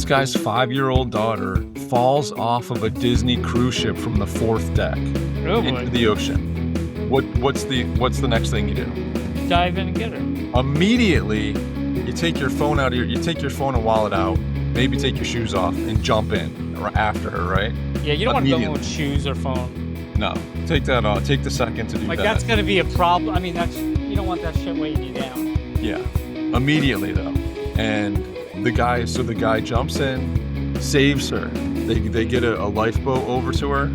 This guy's 5-year-old daughter falls off of a Disney cruise ship from the 4th deck into the ocean. What's the next thing you do? Dive in and get her. Immediately, you take your phone and wallet out, maybe take your shoes off and jump in after her, right? Yeah, you don't want to go in with shoes or phone. No, take that off. Take the second to do that. That's going to be a problem. I mean, you don't want that shit weighing you down. Yeah, immediately though. And the guy jumps in, saves her. They get a lifeboat over to her.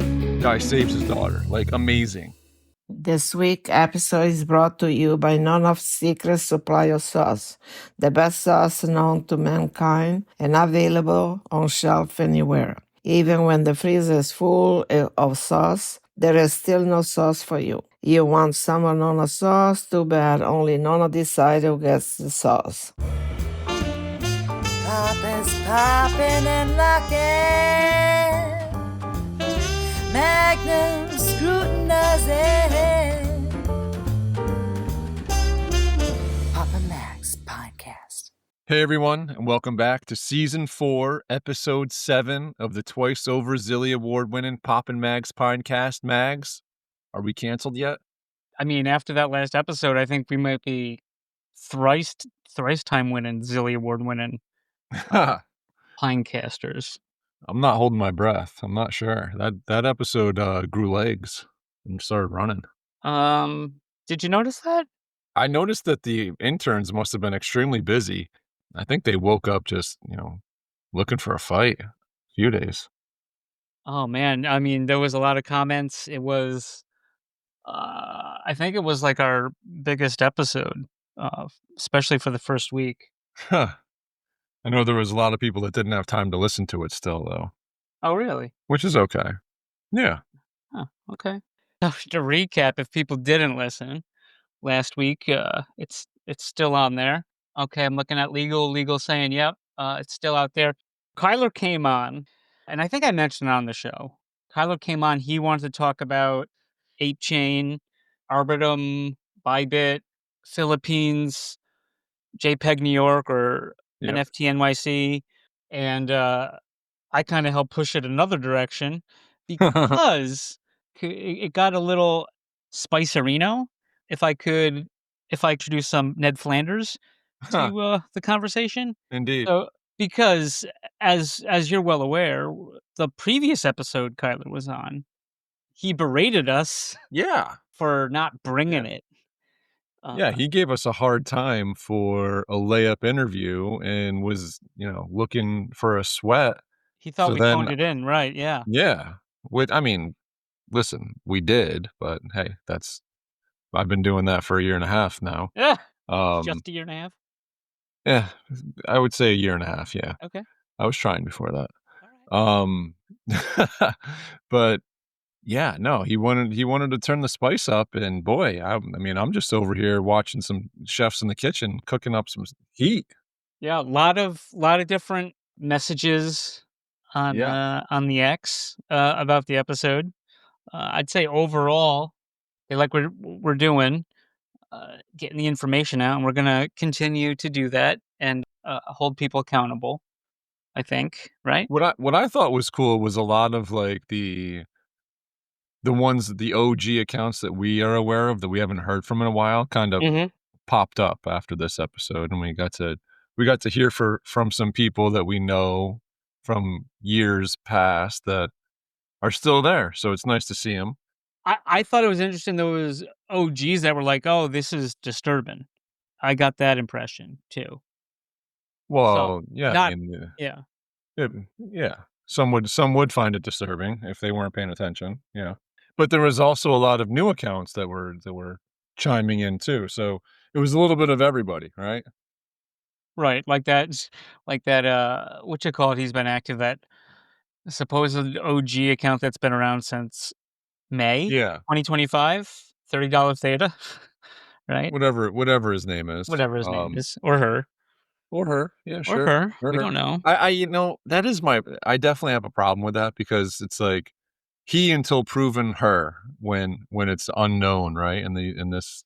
Guy saves his daughter. Like, amazing. This week episode is brought to you by None of Secret Supply of Sauce, the best sauce known to mankind and available on shelf anywhere. Even when the freezer is full of sauce, there is still no sauce for you. You want some of Nona sauce? Too bad, only Nona decides who gets the sauce. Papa's popping and locking, Magnum scrutinizing, Papa Mac's podcast. Hey everyone, and welcome back to Season 4, Episode 7 of the twice-over Zilly Award-winning Poppin' Mags podcast. Mags, are we canceled yet? I mean, after that last episode, I think we might be thrice time winning, Zilly Award winning Pinecasters. I'm not holding my breath. I'm not sure. That episode grew legs and started running. Did you notice that? I noticed that the interns must have been extremely busy. I think they woke up just, looking for a fight a few days. Oh, man. I mean, there was a lot of comments. It was, I think it was like our biggest episode, especially for the first week. I know there was a lot of people that didn't have time to listen to it still, though. Oh, really? Which is okay. Yeah. Oh, okay. To recap, if people didn't listen last week, it's still on there. Okay, I'm looking at legal saying, yep, it's still out there. Kyler came on, and I think I mentioned it on the show. Kyler came on. He wanted to talk about 8chain, Arbitrum, Bybit, Philippines, JPEG New York, or NFT NYC. And I kind of helped push it another direction because it got a little spicerino. If I introduce some Ned Flanders to the conversation. Indeed. So, because as you're well aware, the previous episode Kyler was on, he berated us for not bringing it. He gave us a hard time for a layup interview and was, looking for a sweat. He thought we phoned it in, right? Yeah. Yeah. Listen, we did, but hey, I've been doing that for a year and a half now. Yeah. Just a year and a half? Yeah. I would say a year and a half, yeah. Okay. I was trying before that. All right. But yeah, no, he wanted to turn the spice up, and boy, I'm just over here watching some chefs in the kitchen cooking up some heat. Yeah, a lot of different messages on the X about the episode. I'd say overall, they like what we're doing, getting the information out, and we're gonna continue to do that and hold people accountable. I think, right? What I thought was cool was a lot of like the OG accounts that we are aware of that we haven't heard from in a while kind of popped up after this episode, and we got to hear from some people that we know from years past that are still there. So it's nice to see them. I thought it was interesting. There was OGs that were like, "Oh, this is disturbing." I got that impression too. Well, so, yeah. Some would find it disturbing if they weren't paying attention. Yeah. But there was also a lot of new accounts that were chiming in too. So it was a little bit of everybody, right? Right. Like that, what you call it? He's been active, that supposed OG account that's been around since May 2025, $30 theta, right? Whatever his name is. Whatever his name is. Or her. Or her. Yeah, sure. Or her. We don't know. I definitely have a problem with that, because it's like he until proven her when it's unknown, right? In this,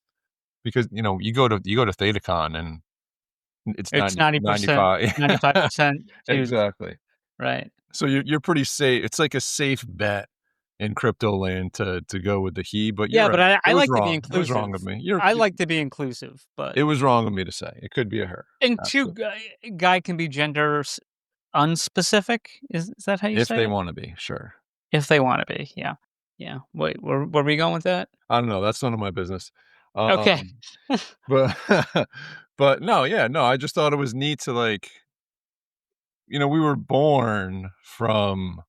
because you go to ThetaCon and It's It's 90%, 95. 95% to Exactly. right. So you're pretty safe. It's like a safe bet in crypto land to go with the he, but you're Yeah, but right. I It was like to be wrong. It was wrong of inclusive. me. I like to be inclusive, but It was wrong of me to say. It could be a her. and two Absolutely. guy can be gender unspecific. Is that how you If say they it? wanna be, sure. If they want to be, yeah, yeah. Wait, where we going with that? I don't know, that's none of my business. Okay. Um, but but no, yeah, no, I just thought it was neat to, like, we were born from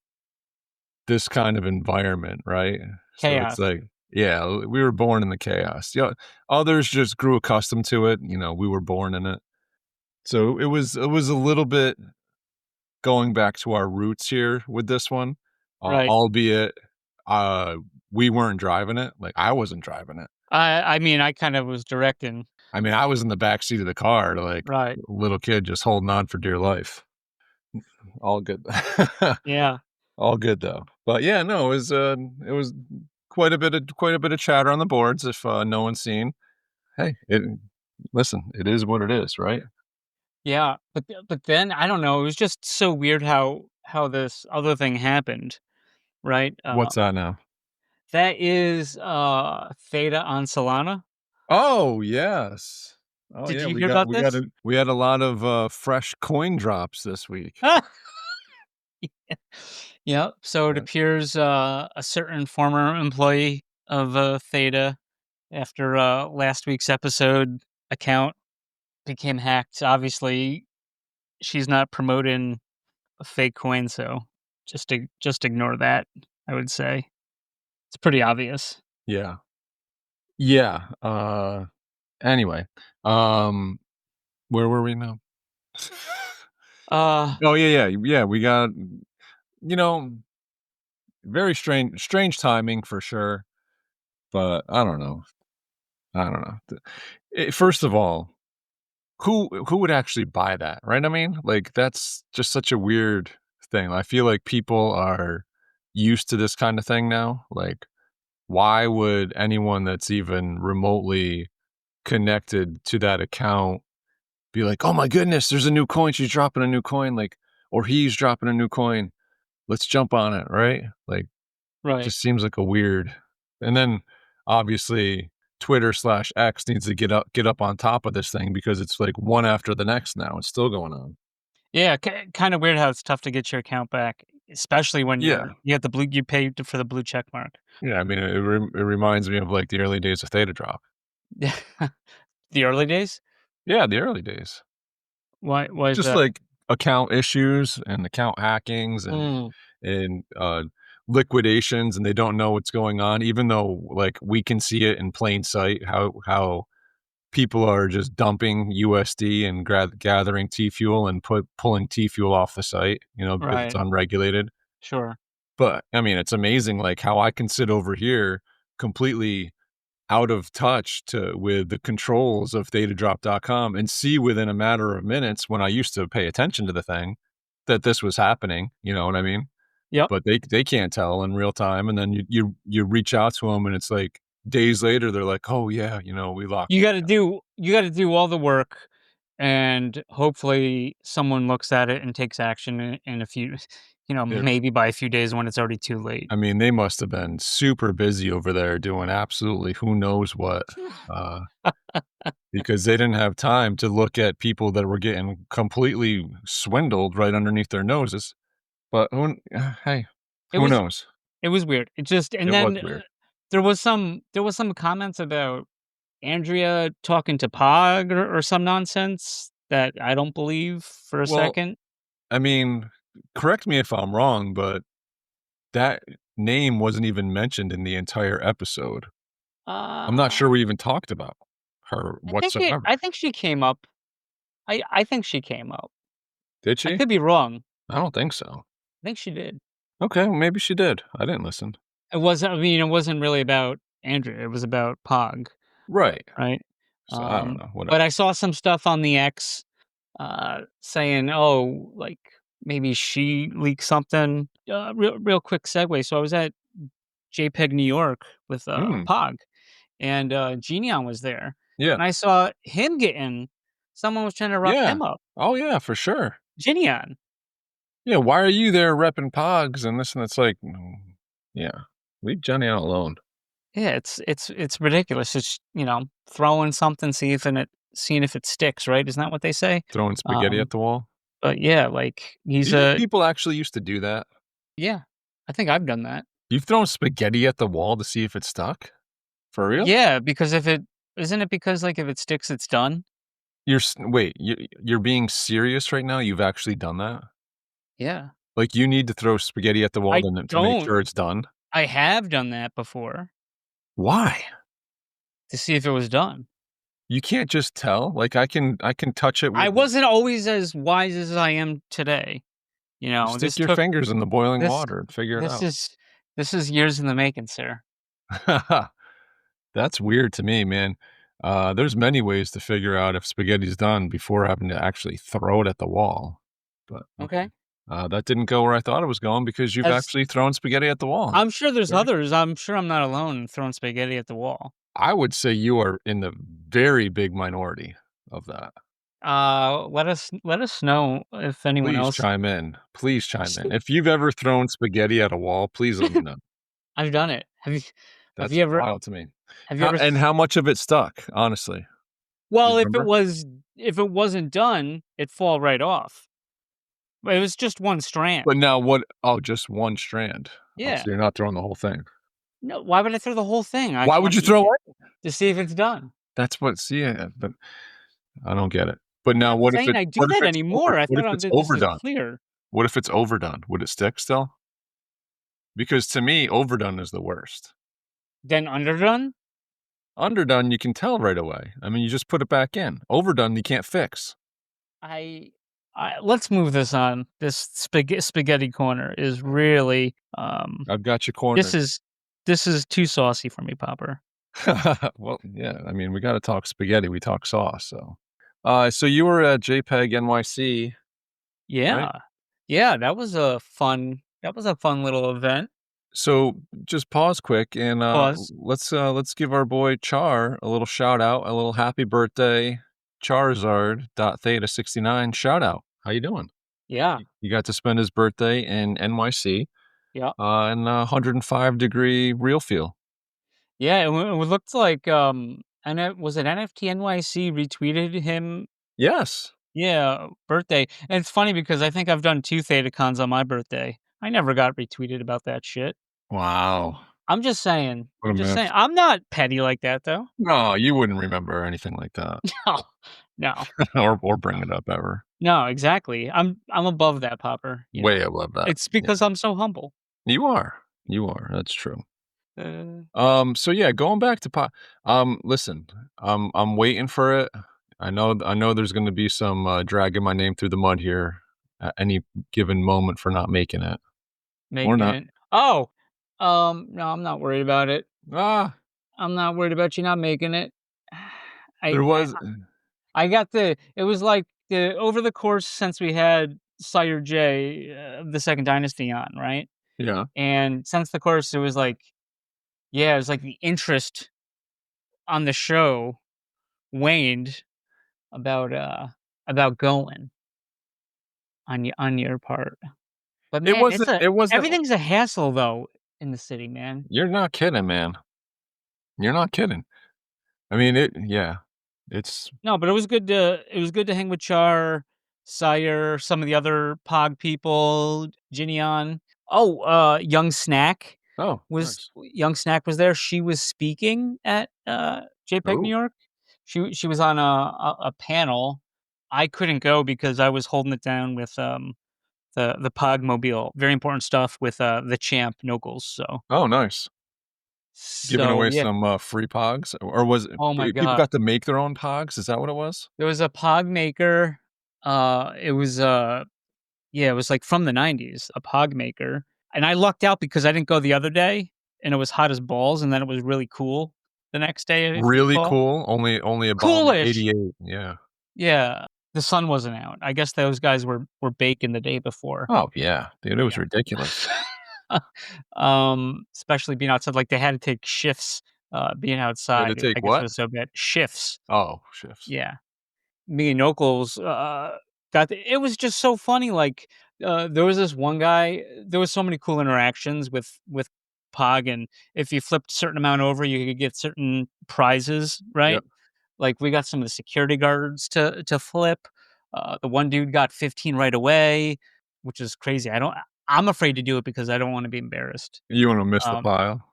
this kind of environment, right? So it's Chaos. like, yeah, we were born in the chaos. Yeah, others just grew accustomed to it, we were born in it. So it was a little bit going back to our roots here with this one, Right. albeit, uh, we weren't driving it, like, I wasn't driving it. I mean, I kind of was directing. I mean, I was in the back seat of the car, like, Right. a little kid just holding on for dear life. All good. Yeah. All good, though. But, yeah, no, it was quite a bit of chatter on the boards if, no one's seen. Hey, listen, it is what it is, right? Yeah. But then I don't know. It was just so weird how this other thing happened. Right. What's that now? That is Theta on Solana. Oh, yes. Oh, Did yeah, you we hear got about we got this? a we had a lot of, fresh coin drops this week. Yep. So it Yeah. appears a certain former employee of Theta, after last week's episode, account became hacked. Obviously, she's not promoting a fake coin, so just ignore that. I would say it's pretty obvious. Yeah. Yeah, anyway, um, where were we now? Uh, Oh, yeah, we got you know, very strange timing for sure, but I don't know. First of all, who would actually buy that, right? I mean, like, that's just such a weird thing. I feel like people are used to this kind of thing now, like, why would anyone that's even remotely connected to that account be like, "Oh my goodness, there's a new coin, she's dropping a new coin," like, or he's dropping a new coin, "Let's jump on it," right? Like, right. just seems like a weird and then, obviously, Twitter/X needs to get up on top of this thing because it's, like, one after the next now, it's still going on. Yeah, kind of weird how it's tough to get your account back, especially when Yeah. you have the blue you paid for the blue check mark. Yeah, I mean, it reminds me of, like, the early days of Theta Drop. Yeah. The early days? Yeah, the early days. Why is Just, that? like, account issues and account hackings and Mm, and, liquidations, and they don't know what's going on, even though, like, we can see it in plain sight how people are just dumping USD and gathering T-Fuel and pulling T-Fuel off the site, because it's right. unregulated. Sure. But, I mean, it's amazing, like, how I can sit over here completely out of touch with the controls of datadrop.com and see within a matter of minutes when I used to pay attention to the thing that this was happening, you know what I mean? Yep. But they can't tell in real time, and then you reach out to them, and it's like days later, they're like, "Oh, yeah, we locked You it." gotta do all the work, and hopefully someone looks at it and takes action in a few Yeah. maybe by a few days when it's already too late. I mean, they must have been super busy over there doing absolutely who knows what, uh, because they didn't have time to look at people that were getting completely swindled right underneath their noses. But hey, It who was knows? it was weird. It just and It was then, weird. there was some comments about Andrea talking to Pog or some nonsense that I don't believe for a Well, second. I mean, correct me if I'm wrong, but that name wasn't even mentioned in the entire episode. I'm not Uh, sure we even talked about her whatsoever. I think she came up. I think she came up. Did I she? could be wrong. I don't think so. I think she did. Okay, well, maybe she did. I didn't listen. It wasn't really about Andrea, it was about Pog, Right. right? So I don't know. But Whatever. I saw some stuff on the X, saying, "Oh, like, maybe she leaked something." Real quick segue, so I was at JPEG New York with, Mm, Pog, and, Genion was there, yeah. and I saw him getting Someone was trying to rough Yeah. him up. Oh, yeah, for sure. Ginion. Yeah, why are you there repping Pogs and this and it's like, yeah, leave Johnny out alone. Yeah, it's ridiculous. It's, throwing something, seeing if it sticks, right? Isn't that what they say? Throwing spaghetti at the wall. But yeah, like Do you think people actually used to do that? yeah, I think I've done that. You've thrown spaghetti at the wall to see if it stuck? For real? Yeah, because isn't it because like if it sticks, it's done? Wait, you're being serious right now? You've actually done that? Yeah. Like, you need to throw spaghetti at the wall I to make don't. sure it's done? I have done that before Why? to see if it was done. You can't just tell? Like, I can touch it with I wasn't always as wise as I am today. stick your fingers in the boiling this water and figure it this out. is years in the making, sir. That's weird to me, man. There's many ways to figure out if spaghetti's done before having to actually throw it at the wall. But Okay. that didn't go where I thought it was going because you've As actually thrown spaghetti at the wall. I'm sure there's Very- others. I'm sure I'm not alone in throwing spaghetti at the wall. I would say you are in the very big minority of that. Let us know if anyone Please else. chime in. Please chime in. If you've ever thrown spaghetti at a wall, please let me know. I've done it. Have That's you ever? wild to me. Have you ever? And how much of it stuck, honestly? Well, You remember? if it wasn't done, it'd fall right off. But it was just one strand. But now what? Oh, just one strand. Oh, Yeah. so you're not throwing the whole thing. No, why would I throw the whole thing? I Why just would wanna you eat throw it it? to see if it's done. That's what. See, but I don't get it. But now, I'm what if saying it? I do What if that it's anymore. I What thought if it's this is overdone? clear. What if it's overdone? Would it stick still? Because to me, overdone is the worst. Then underdone? Underdone, you can tell right away. I mean, you just put it back in. Overdone, you can't fix. Let's move this on. This spaghetti corner is really I've got you cornered. this is too saucy for me, Popper. Well, yeah. I mean, we got to talk spaghetti. We talk sauce. So you were at JPEG NYC. Yeah. Right? Yeah, that was a fun little event. So just pause quick and Pause. let's give our boy Char a little shout out, a little happy birthday, Charizard.Theta69 shout out. How you doing? Yeah. You got to spend his birthday in NYC. Yeah. In 105-degree real feel. Yeah, it looked like and was it NFT NYC retweeted him? Yes. Yeah, birthday. And it's funny because I think I've done 2 ThetaCons on my birthday. I never got retweeted about that shit. Wow. I'm just saying. What a mess. I'm not petty like that though. No, you wouldn't remember anything like that. No. or bring it up ever. No, exactly. I'm above that, Popper. Way above that. It's because I'm so humble. You are. That's true. Uh, So yeah, going back to listen, I'm waiting for it. I know there's going to be some dragging my name through the mud here at any given moment for not making it. Or not. it. Oh, no, I'm not worried about it. Ah, I'm not worried about you not making it. there was. It was like over the course since we had Sire J, the Second Dynasty on, right? Yeah. And since the course, it was like the interest on the show waned about going on your part. But man, It wasn't. everything's a hassle though in the city, man. You're not kidding, man. You're not kidding. I mean, it's No, but it was good to hang with Char, Sire, some of the other POG people, Ginion. Oh, Young Snack Young Snack was there. She was speaking at JPEG New York. She was on a panel. I couldn't go because I was holding it down with the POG mobile. Very important stuff with the champ Knuckles. So nice. Giving away some free pogs, or was it? Oh my people God. got to make their own pogs? Is that what it was? There was a POG maker. It was it was like from the 90s, a POG maker. And I lucked out because I didn't go the other day and it was hot as balls, and then it was really cool the next day. Really cool. Only a bomb 88. Yeah. Yeah. The sun wasn't out. I guess those guys were baking the day before. Oh yeah, dude, it was ridiculous. Especially being outside, like they had to take shifts being outside. Take I guess what? it was so bad. Shifts. Oh, shifts. Yeah. me and Yokels it was just so funny. Like there was this one guy. There was so many cool interactions with Pog, and if you flipped a certain amount over, you could get certain prizes, right? Yep. Like we got some of the security guards to flip. The one dude got 15 right away, which is crazy. I'm afraid to do it because I don't want to be embarrassed. You want to miss the Um, pile?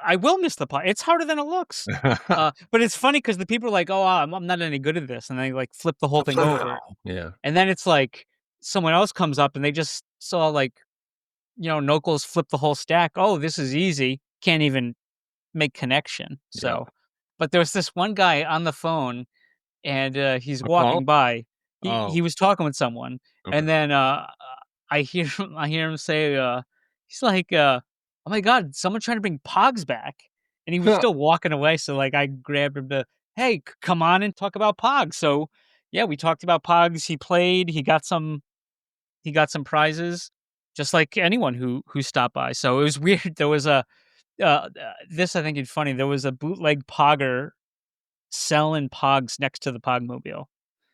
I will miss the pot. It's harder than it looks. But it's funny because the people are like, "Oh, I'm not any good at this," and they like flip the whole thing over, Yeah. and then it's like someone else comes up and they just saw like Knuckles flip the whole stack. Oh, this is easy. Can't even make connection. Yeah. So, but there was this one guy on the phone and he's A call? walking by. He Oh, was talking with someone, okay. and then I hear him say, he's like, "Oh my god, someone trying to bring Pogs back," and he was still walking away. So like I grabbed him to, "Hey, come on and talk about Pogs." So yeah, we talked about Pogs. He played. He got some prizes, just like anyone who stopped by. So it was weird. There was a this I think is funny. There was a bootleg Pogger selling Pogs next to the Pogmobile.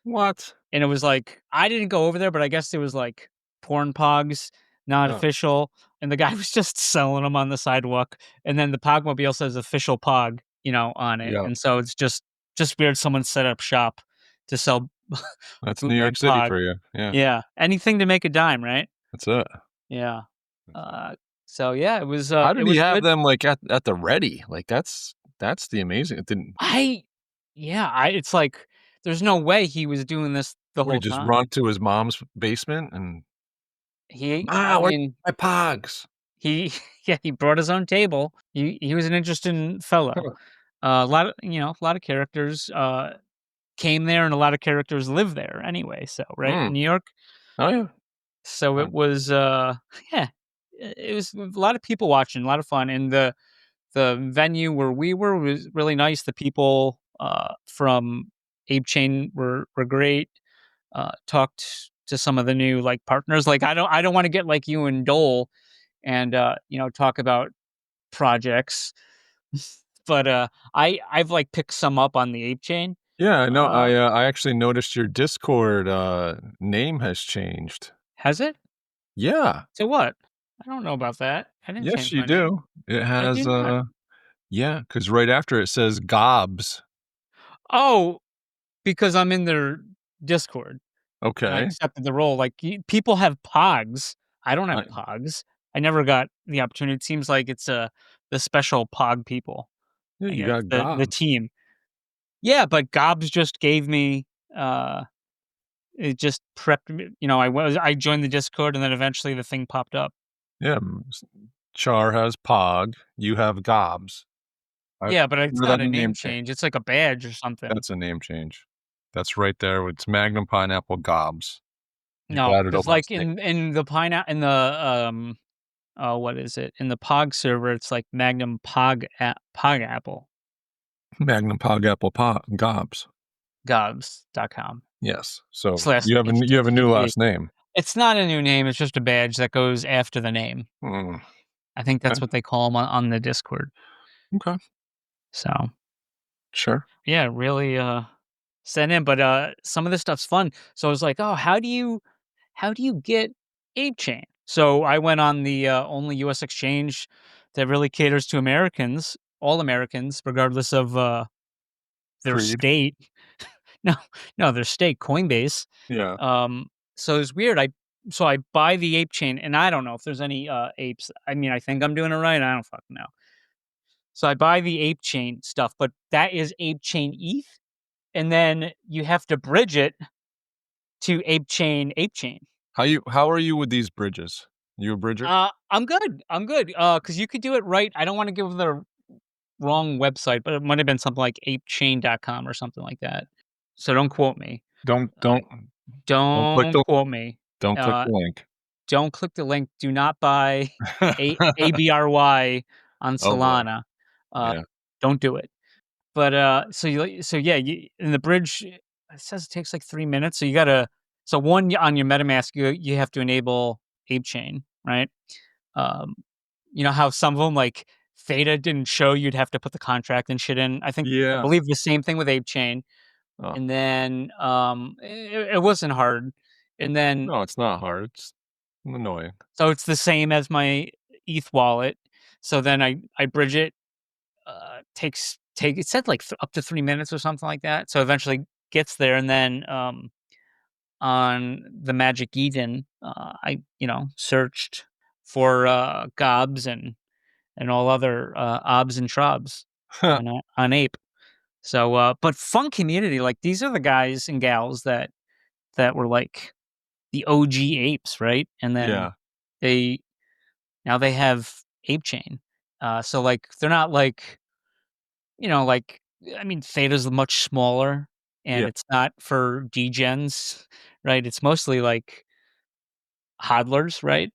What? And it was like, I didn't go over there, but I guess it was like porn Pogs, not Oh, official. And the guy was just selling them on the sidewalk. And then the Pogmobile says official Pog, on it. yeah. And so it's just weird someone set up shop to sell That's New York bootleg City Pog. for you. Yeah. Yeah. Anything to make a dime, right? That's it. Yeah. That's it. So yeah, it was How it did he was have good. them like at the ready? Like that's the amazing. It didn't. It's like there's no way he was doing this the What, he whole just time. run to his mom's basement and I where's mean, my pogs? he yeah, he brought his own table. He was an interesting fellow. Huh. A lot of characters came there, and a lot of characters live there anyway. So right in Mm. New York. Oh yeah. So Uh, it was yeah, it was a lot of people watching, a lot of fun, and the venue where we were was really nice. The people from Ape Chain were great. Talked to some of the new like partners. Like I don't want to get like you and Dole and talk about projects, but I've like picked some up on the Ape Chain. yeah, I know. Uh, I actually noticed your Discord name has changed. has it? Yeah. So what? I don't know about that. I didn't Yes, change you my name. do. It I do has not. yeah, because right after it says Gobs. Oh, because I'm in their Discord and I Okay. accepted the role. Like people have Pogs. I don't have I, Pogs. I never got the opportunity. It seems like it's the special Pog people. yeah, I you guess got the Gobs. team. Yeah, but Gobs just gave me it just prepped me. I joined the Discord and then eventually the thing popped up. Yeah, Char has Pog. You have Gobs. I Yeah, but it's remember not that a name name change. change. It's like a badge or something. That's a name change. That's right there. It's Magnum Pineapple Gobs. You've No, added a because last like name. in the what is it? In the Pog server, it's like Magnum Pog Apple Magnum Pog Apple Gobs. Gobs.com Yes. So slash you have a new HTTP. last name. It's not a new name. It's just a badge that goes after the name. Mm, I think okay. that's what they call them on the Discord. Okay. So Sure. yeah, really sent in. But some of this stuff's fun. So I was like, oh, how do you get Ape Chain? So I went on the only US exchange that really caters to Americans, all Americans, regardless of their Creed. state. No, no, their state, Coinbase. Yeah. So it's weird. I buy the Ape Chain, and I don't know if there's any apes. I mean, I think I'm doing it right. I don't fucking know. So I buy the Ape Chain stuff, but that is Ape Chain ETH, and then you have to bridge it to Ape Chain. How are you with these bridges? You a bridger? I'm good. I'm good. Because you could do it right. I don't want to give the wrong website, but it might have been something like apechain.com or something like that. So don't quote me. Don't Uh, don't click don't the quote me. don't click Uh, the link. don't click the link. Do not buy ABRY on Oh boy. Solana. Uh, Yeah. don't do it. But so yeah, in the bridge it says it takes like 3 minutes. So you gotta on your MetaMask you have to enable ApeChain, right? Um, you know how some of them like Theta didn't show you'd have to put the contract and shit in. I Yeah. believe the same thing with ApeChain. Oh. And then, it wasn't hard. And then No, it's not hard. It's annoying. so it's the same as my ETH wallet. So then I bridge it, it said, like, up to 3 minutes or something like that. So eventually gets there, and then, on the Magic Eden, I, searched for, gobs and all other, obs and trobs on Ape. So, but fun community, like, these are the guys and gals that were, like, the OG apes, right? And then Yeah. they now they have Ape Chain. So, like, they're not like, like, I mean, Theta's much smaller, and Yeah. it's not for degens, right? It's mostly, like, hodlers, right?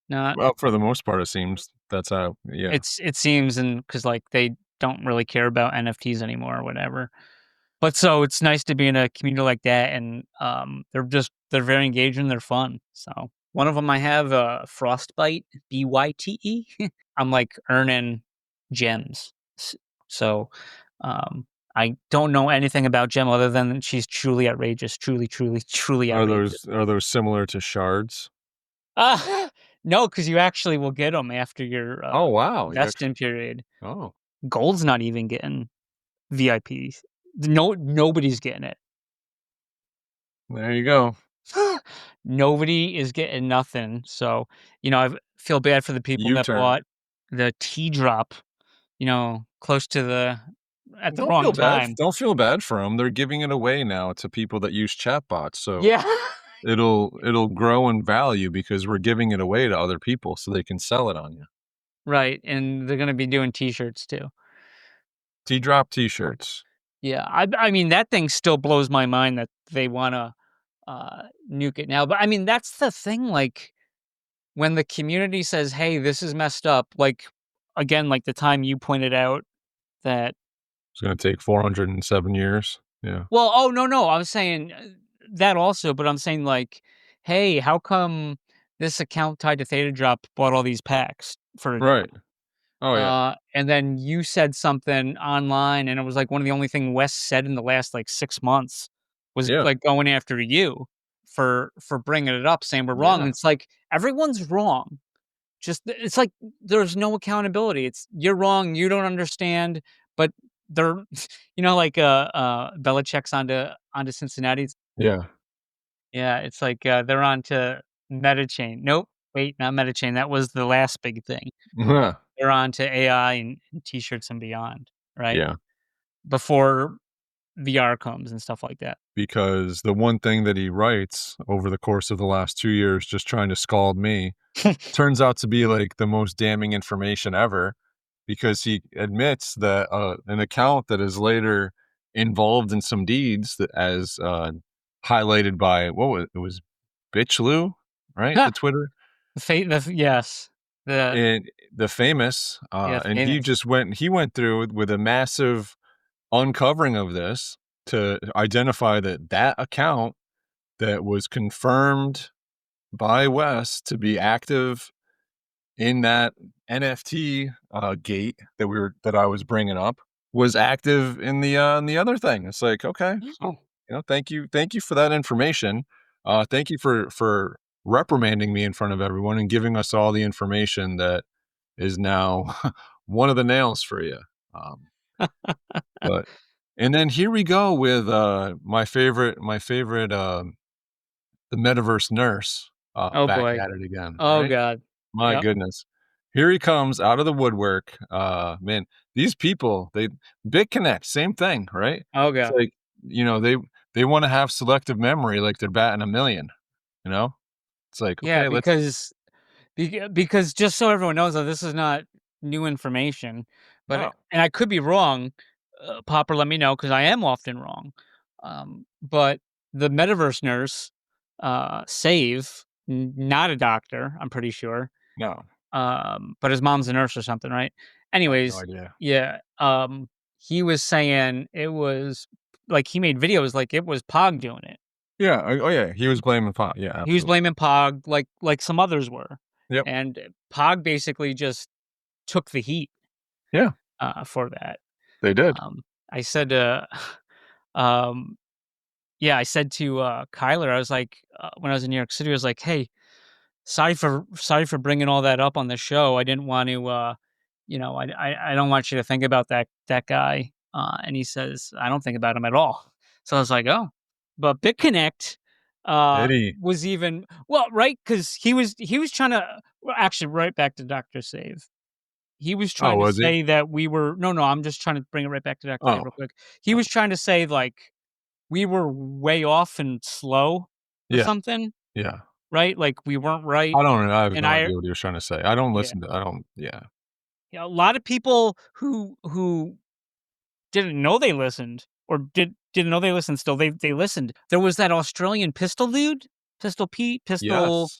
Not Well, for the most part, it seems that's how. Yeah. it seems, and because, like, they don't really care about NFTs anymore or whatever. But so it's nice to be in a community like that, and, they're very engaging, they're fun. So one of them I have, Frostbite, BYTE. I'm, like, earning gems. So, I don't know anything about Gem other than she's truly outrageous, truly, truly, truly Are outrageous. those similar to shards? No, because you actually will get them after your, Oh, wow. You actually. vesting period. Oh, Gold's not even getting VIPs. Nobody's getting it. there you go. Nobody is getting nothing. So, I feel bad for the people that U-turn. bought the T drop, close to at the Don't wrong feel bad. time. Don't feel bad for them. They're giving it away now to people that use chatbots. So Yeah. it'll grow in value because we're giving it away to other people so they can sell it on you. Right. And they're going to be doing t-shirts too. T-drop t-shirts. Yeah. I mean, that thing still blows my mind that they want to nuke it now. But I mean, that's the thing. Like, when the community says, hey, this is messed up, like, again, like the time you pointed out that. It's going to take 407 years. Yeah. Well, oh, no, I'm saying, that also, but I'm saying, like, "Hey, how come this account tied to Theta Drop bought all these packs for a Right. drop?" Oh, yeah. And then you said something online, and it was, like, one of the only thing Wes said in the last, like, 6 months was, Yeah. like, going after you for bringing it up, saying we're wrong, and Yeah. it's like, everyone's wrong. Just it's like there's no accountability. It's you're wrong, you don't understand, but they're like, Belichick's onto Cincinnati. Yeah. Yeah, it's like, they're onto MetaChain. Nope, wait, not MetaChain, that was the last big thing. They're onto AI and T-shirts and beyond, right? Yeah. Before VR comes and stuff like that. Because the one thing that he writes over the course of the last 2 years just trying to scald me turns out to be, like, the most damning information ever, because he admits that, an account that is later involved in some deeds that as, highlighted by it was Bitchloo, right? Ha! The Twitter? Yes. The And the famous, yeah, and famous. he went through with a massive uncovering of this to identify that account that was confirmed by Wes to be active in that NFT gate that I was bringing up was active in the other thing. It's like, okay, Oh. thank you for that information. Thank you for reprimanding me in front of everyone and giving us all the information that is now one of the nails for you. Um, but and then here we go with my favorite the metaverse nurse Oh, back boy. at it again, Oh, right? god. My Yep. goodness. Here he comes out of the woodwork. Man, these people, BitConnect, same thing, right? Oh, It's god. like, they want to have selective memory like they're batting a million, you know? It's like, Yeah, okay, let's. because just so everyone knows that this is not new information, but No. and I could be wrong, Popper, let me know because I am often wrong. But the metaverse nurse, Save, not a doctor, I'm pretty sure, No. but his mom's a nurse or something, right? I have no Anyways, idea. yeah, he was saying it was like he made videos like it was Pog doing it. Yeah. Oh, yeah. He was blaming Pop. Yeah, He was absolutely. blaming Pog like some others were, Yep. and Pog basically just took the heat, Yeah, for that. they did. I said, Yeah, I said to Kyler, I was like, when I was in New York City, I was like, hey, sorry for bringing all that up on the show. I didn't want to, I don't want you to think about that guy. And he says, I don't think about him at all. So I was like, oh, but BitConnect Eddie. was even right because he was trying to actually right back to Dr. Save. He was Oh, trying to was he? say that we were no, I'm just trying to bring it right back to Dr. Save Oh, real quick. He was trying to say like we were way off and slow or yeah, something, yeah. right? Like we weren't right. I don't know. I have And no idea what he was trying to say. I don't yeah, listen to. I don't. Yeah. a lot of people who didn't know they listened or didn't know they listened still they listened. There was that Australian Pistol dude, Pistol Pete, Pistol. Yes.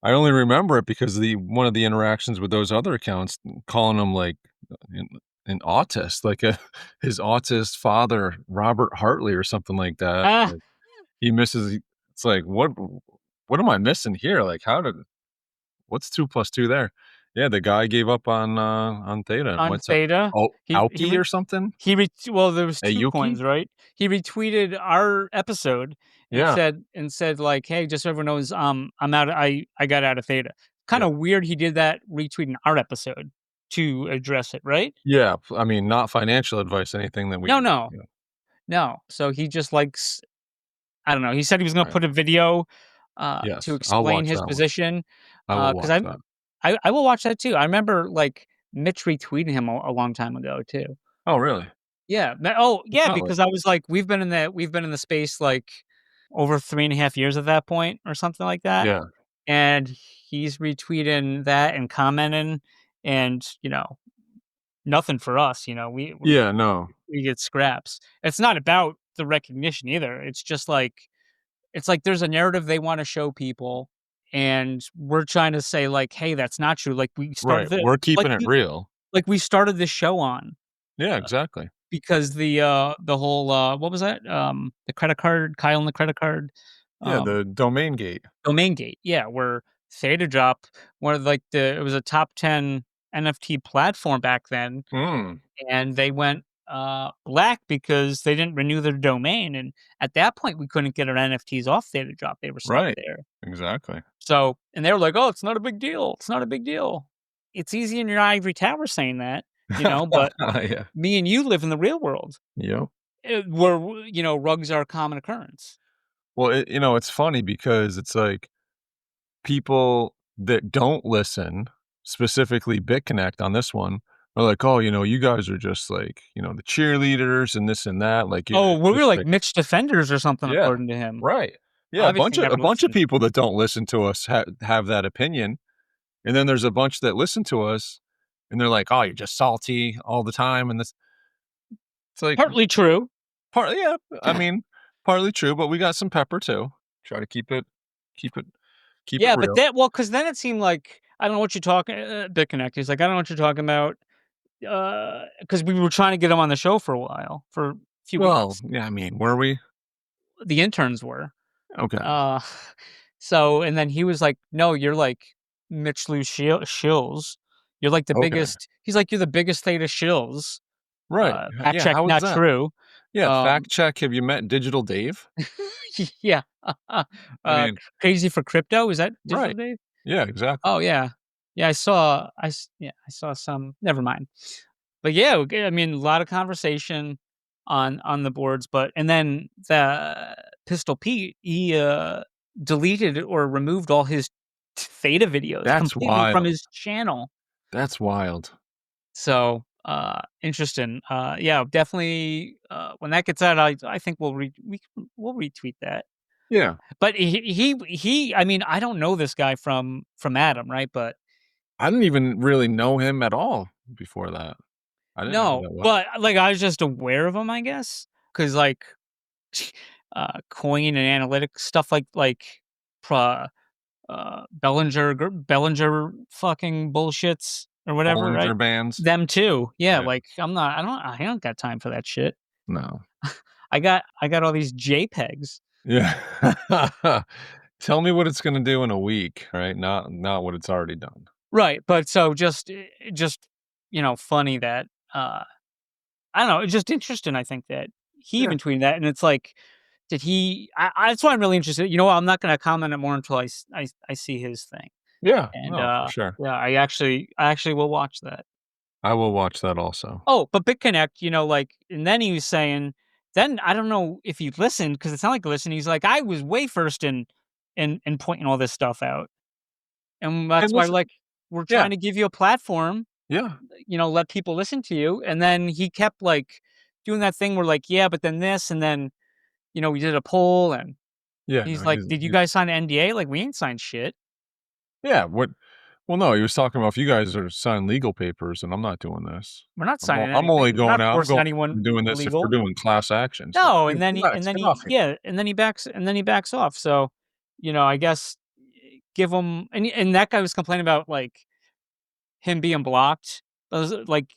I only remember it because one of the interactions with those other accounts calling him like an autist, like his autist father, Robert Hartley or something like that. Ah, Like he misses. It's like what am I missing here? Like what's 2 plus 2 there? Yeah, the guy gave up on Theta and on went to Theta. He Aoki or something. well, there was 2 Ayuki. coins, right? He retweeted our episode and Yeah, said like, "Hey, just so everyone knows, I'm out. I got out of Theta." Kind yeah, of weird. He did that retweeting our episode to address it, right? yeah. I mean, not financial advice, anything that No, we. no, You know, no. So he just likes. I don't know. He said he was going to right. put a video to Yes, I'll explain watch his that one. position I will because watch that. I will watch that too. I remember like Mitch retweeting him a long time ago too. Oh, really? Yeah. It's Yeah, not like because I was like, we've been in the space like over 3.5 years at that point or something like that. yeah. And he's retweeting that and commenting and, nothing for us, Yeah, no. we get scraps. It's not about the recognition either. It's like there's a narrative they want to show people and we're trying to say like, hey, that's not true. Like we Right, started it we're like keeping it real. we started this show on. Yeah, uh, exactly. Because the whole, what was that? The credit card, Kyle and the credit card, Yeah, um, the domain gate. domain gate, yeah, where Theta Drop, one of like it was a top 10 NFT platform back then, Mm, and they went black because they didn't renew their domain, and at that point we couldn't get our NFTs off Theta Drop. They were stuck right. there. Exactly. So, and they were like, "Oh, it's not a big deal. It's not a big deal." It's easy in your ivory tower saying that, but Yeah. me and you live in the real world. Yep. Where, rugs are a common occurrence. Well, it's funny because it's like people that don't listen, specifically BitConnect on this one, are like, "Oh, you guys are just like, the cheerleaders and this and that." Like, Oh, it's we were just like like Mitch Defenders or something yeah, according to him. right. Yeah, Obviously a never bunch of listened. people that don't listen to us have that opinion, and then there's a bunch that listen to us, and they're like, "Oh, you're just salty all the time," and this it's like Partly true. partly, yeah, I mean, partly true, but we got some pepper too. Try to keep it Yeah, but real. because then it seemed like, I don't know what you're talking BitConnect. He's like, "I don't know what you're talking about," because we were trying to get him on the show for a while, for a few Well, weeks. yeah, I mean, were we? The interns were. Okay. Uh, so and then he was like, "No, you're like Mitch Lou Shills. You're like the Okay. biggest." He's like, "You're the biggest Theta Shills." Right. Fact Yeah, check, how was not that? true. Yeah, Um fact check, have you met Digital Dave? Yeah. I mean Crazy for Crypto, is that Digital right. Dave? Yeah, exactly. Oh, yeah. Yeah, I saw some, never mind. But yeah, I mean, a lot of conversation on the boards, but and then the Pistol Pete, he, deleted or removed all his Theta videos That's completely from wild. his channel. That's wild. So, interesting. Yeah, definitely, when that gets out, I think we'll retweet that. Yeah. But I mean, I don't know this guy from Adam, right? But I didn't even really know him at all before that. I didn't know who no, that was. but, like, I was just aware of him, I guess, because like, coin and analytics stuff pro Bellinger fucking bullshits or whatever, right? Bollinger Bands? Them too. Yeah, Yeah. like, I don't got time for that shit. No. I got all these JPEGs. Yeah. Tell me what it's gonna do in a week, right? Not what it's already done. Right, but so just, funny that, I don't know, it's just interesting, I think that, he even tweeted that, and it's like, did he? That's why I'm really interested. You know what? I'm not going to comment on it more until I see his thing. Yeah, And no, for sure. yeah, I actually will watch that. I will watch that also. Oh, but BitConnect, like, and then he was saying, then I don't know if he listened because it's not like listen. He's like, I was way first in pointing all this stuff out, and that's And why listen, like we're yeah, trying to give you a platform. yeah, Let people listen to you. And then he kept like doing that thing where like, yeah, but then this, and then we did a poll, and yeah. No, he's like, did you guys sign an NDA? Like, we ain't signed shit. yeah. What? Well, no, he was talking about if you guys are signing legal papers, and I'm not doing this. We're not signing I'm only anything. We're going not out. forcing anyone I'm doing this if we're illegal. doing class actions. Like, No, dude, and then relax, get off me. and then he backs off. So, I guess give him, and that guy was complaining about like him being blocked. Like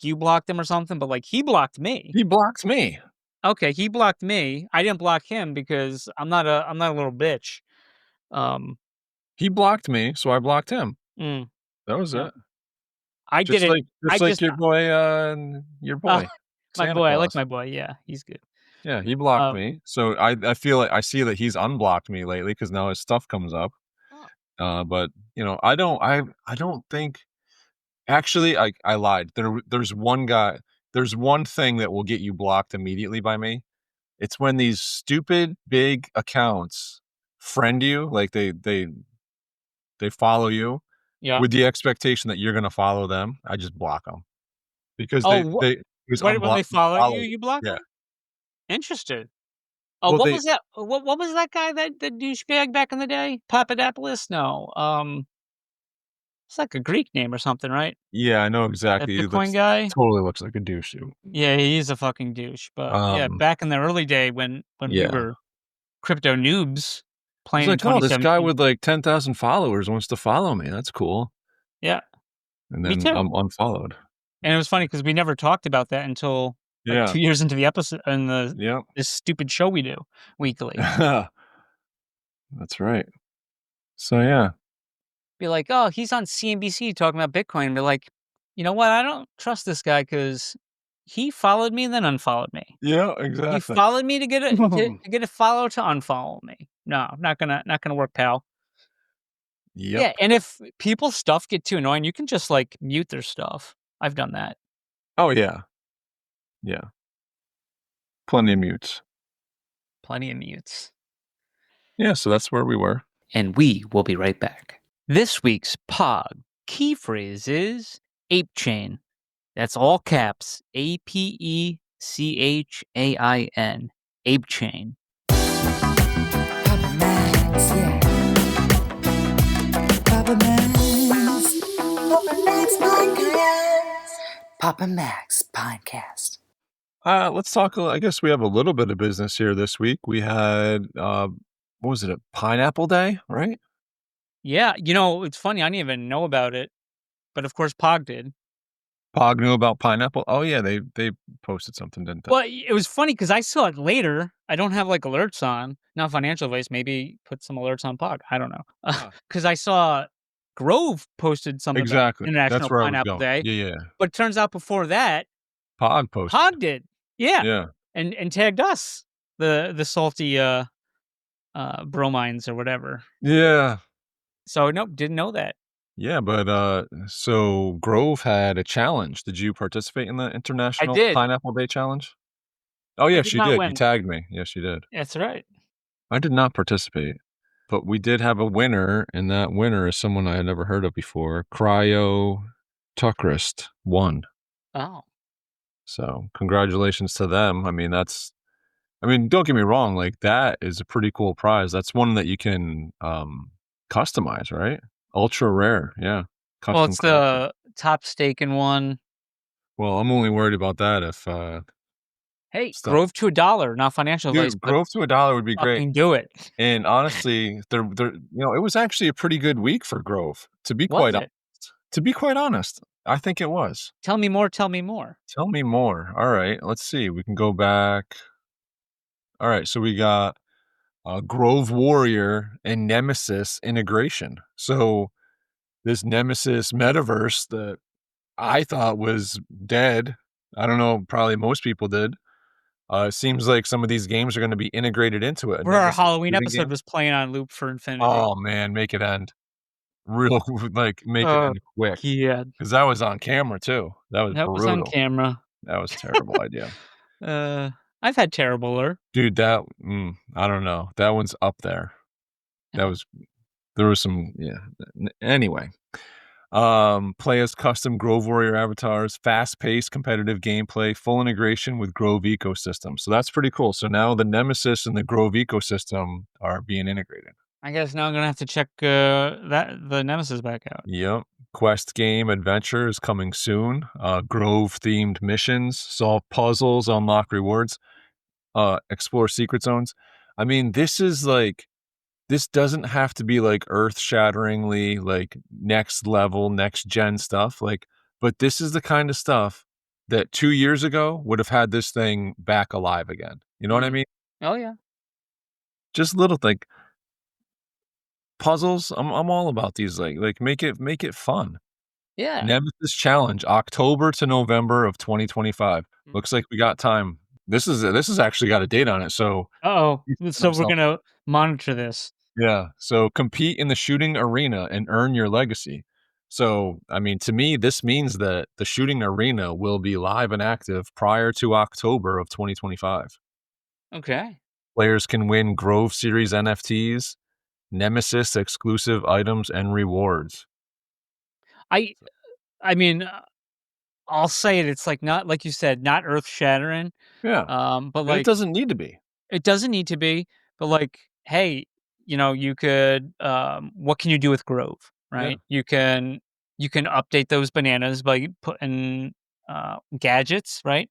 you blocked him or something, but like he blocked me. He blocks me. Okay, he blocked me. I didn't block him because I'm not a little bitch. He blocked me, so I blocked him. Mm, That was yeah. it. I did it. Just like your boy, My Santa boy. I like Claus. my boy. Yeah, he's good. Yeah, he blocked me. So I feel like I see that he's unblocked me lately because now his stuff comes up. But I don't think. Actually, I lied. There's one guy. There's one thing that will get you blocked immediately by me. It's when these stupid big accounts friend you, like they follow you Yeah. with the expectation that you're gonna follow them. I just block them because Oh, they because when they follow you, you block yeah. them? Interesting. Oh, Well, what was that? What was that guy that douchebag back in the day? Papadopoulos? No. It's like a Greek name or something, right? yeah, I know That exactly. He Bitcoin guy? totally looks like a douche. Yeah, he's a fucking douche. But yeah, Um, back in the early day when we yeah. were crypto noobs He's playing in like, "Oh, this guy 2017. with, like, 10,000 followers wants to follow me. That's cool." Yeah, And me then too. I'm unfollowed. And it was funny because we never talked about that until like Yeah. 2 years into the episode in Yep. this stupid show we do weekly. That's right. So, yeah. Be like, oh, he's on CNBC talking about Bitcoin. Be like, you know what? I don't trust this guy because he followed me and then unfollowed me. Yeah, He exactly. followed me to get a follow to unfollow me. No, not gonna work, pal. Yep. Yeah, and if people's stuff get too annoying, you can just like mute their stuff. I've done that. Oh, yeah. Yeah. Plenty of mutes. Plenty of mutes. Yeah, so that's where we were. And we will be right back. This week's POG key phrase is ape chain. That's all caps. APECHAIN. Ape chain. Papa Max, yeah. Papa Max. Papa Max Podcast. Papa Max Podcast. Let's talk. I guess we have a little bit of business here this week. We had, what was it? A Pineapple Day, right? Yeah, it's funny. I didn't even know about it, but of course POG did. POG knew about pineapple. Oh yeah, they posted something, didn't they? Well, it was funny because I saw it later. I don't have like alerts on. Not financial advice. Maybe put some alerts on POG. I don't know. Because I saw Grove posted something Exactly. about International That's where Pineapple I was going. Day. Yeah. But it turns out before that, POG posted. POG did. Yeah. Yeah. And tagged us, the salty bromines or whatever. Yeah. So nope, didn't know that. Yeah, but so Grove had a challenge. Did you participate in the International did. Pineapple Day challenge? Oh yeah, did she not did. win. You tagged me. Yes, she did. That's right. I did not participate, but we did have a winner, and that winner is someone I had never heard of before. Cryo Tuckrist won. Oh. So congratulations to them. I mean, don't get me wrong, like that is a pretty cool prize. That's one that you can customize, right? Ultra rare, yeah. Well, it's the top staking one. Well, I'm only worried about that if hey, Grove to $1, not financial advice. Dude, Grove to $1 would be great. Fucking do it. And honestly, they're it was actually a pretty good week for Grove. To be quite honest, I think it was. Tell me more. Tell me more. Tell me more. All right, let's see. We can go back. All right, so we got Grove Warrior and Nemesis integration. So this Nemesis metaverse that I thought was dead. I don't know, probably most people did. It seems like some of these games are gonna be integrated into it. A Where our Nemesis Halloween shooting episode game. was playing on loop for infinity. Oh, man, make it end. Real like, make it Oh, end quick. yeah. 'Cause that was on camera too. That was That was on brutal. camera. That was a terrible idea. I've had terribler. Dude, that I don't know. That one's up there. That Yeah. was there was some anyway. Play as custom Grove Warrior avatars, fast-paced competitive gameplay, full integration with Grove ecosystem. So that's pretty cool. So now the Nemesis and the Grove ecosystem are being integrated. I guess now I'm gonna have to check the Nemesis back out. Yep. Quest game adventure is coming soon. Grove-themed missions, solve puzzles, unlock rewards, explore secret zones. I mean, this doesn't have to be like earth-shatteringly like next level, next gen stuff. But this is the kind of stuff that 2 years ago would have had this thing back alive again. You know what I mean? Oh yeah. Just little puzzles. I'm all about these. Make it fun. Yeah. Nemesis Challenge, October to November of 2025. Looks like we got time. This is actually got a date on it. So So we're gonna monitor this. yeah. So compete in the shooting arena and earn your legacy. So, I mean, to me, this means that the shooting arena will be live and active prior to October of 2025. Okay. Players can win Grove Series NFTs, Nemesis exclusive items, and rewards. I mean, I'll say it. It's like not like you said, not earth shattering. Yeah. But And like it doesn't need to be. it doesn't need to be. But like, hey, you could. What can you do with Grove? Right? You can update those bananas by putting gadgets, right?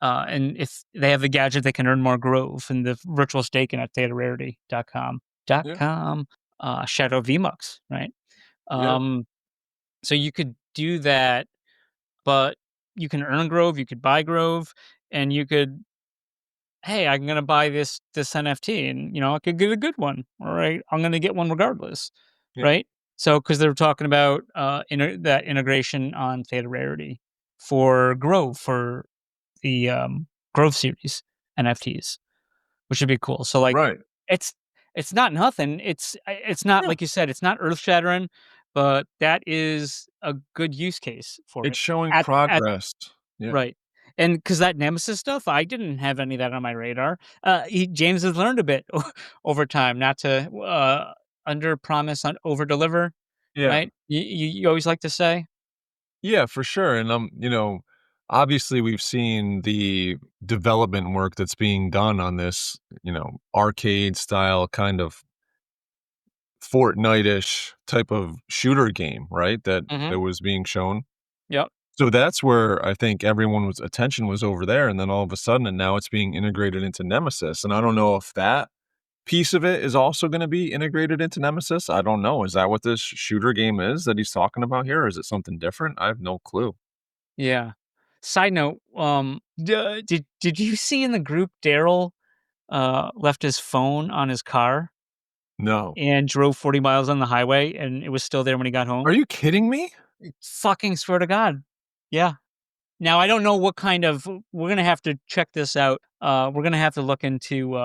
And if they have the gadget, they can earn more Grove and the virtual staking at datararity.com. Shadow VMux, right? Yeah. So you could do that, but you can earn Grove, you could buy Grove, and you could, hey, I'm gonna buy this NFT, and I could get a good one. All right, I'm gonna get one regardless, Yeah. right? So because they're talking about that integration on Theta Rarity for Grove for the Grove series NFTs, which would be cool. So like, Right. it's it's not nothing. It's not Yeah. like you said. It's not earth shattering, but that is a good use case for It's it. showing At progress. Yeah. right, and because that Nemesis stuff, I didn't have any of that on my radar. James has learned a bit over time not to under promise, over deliver. Yeah. Right? You always like to say. Yeah, for sure. And obviously we've seen the development work that's being done on this, arcade style kind of Fortnite-ish type of shooter game, right? That Mm-hmm. was being shown. Yep. So that's where I think everyone's attention was over there, and then all of a sudden, and now it's being integrated into Nemesis. And I don't know if that piece of it is also going to be integrated into Nemesis. I don't know. Is that what this shooter game is that he's talking about here? Or is it something different? I have no clue. Yeah. Side note, did you see in the group Daryl left his phone on his car No. and drove 40 miles on the highway and it was still there when he got home? Are you kidding me? Fucking swear to God. Yeah. Now I don't know what kind of we're gonna have to check this out. We're gonna have to look into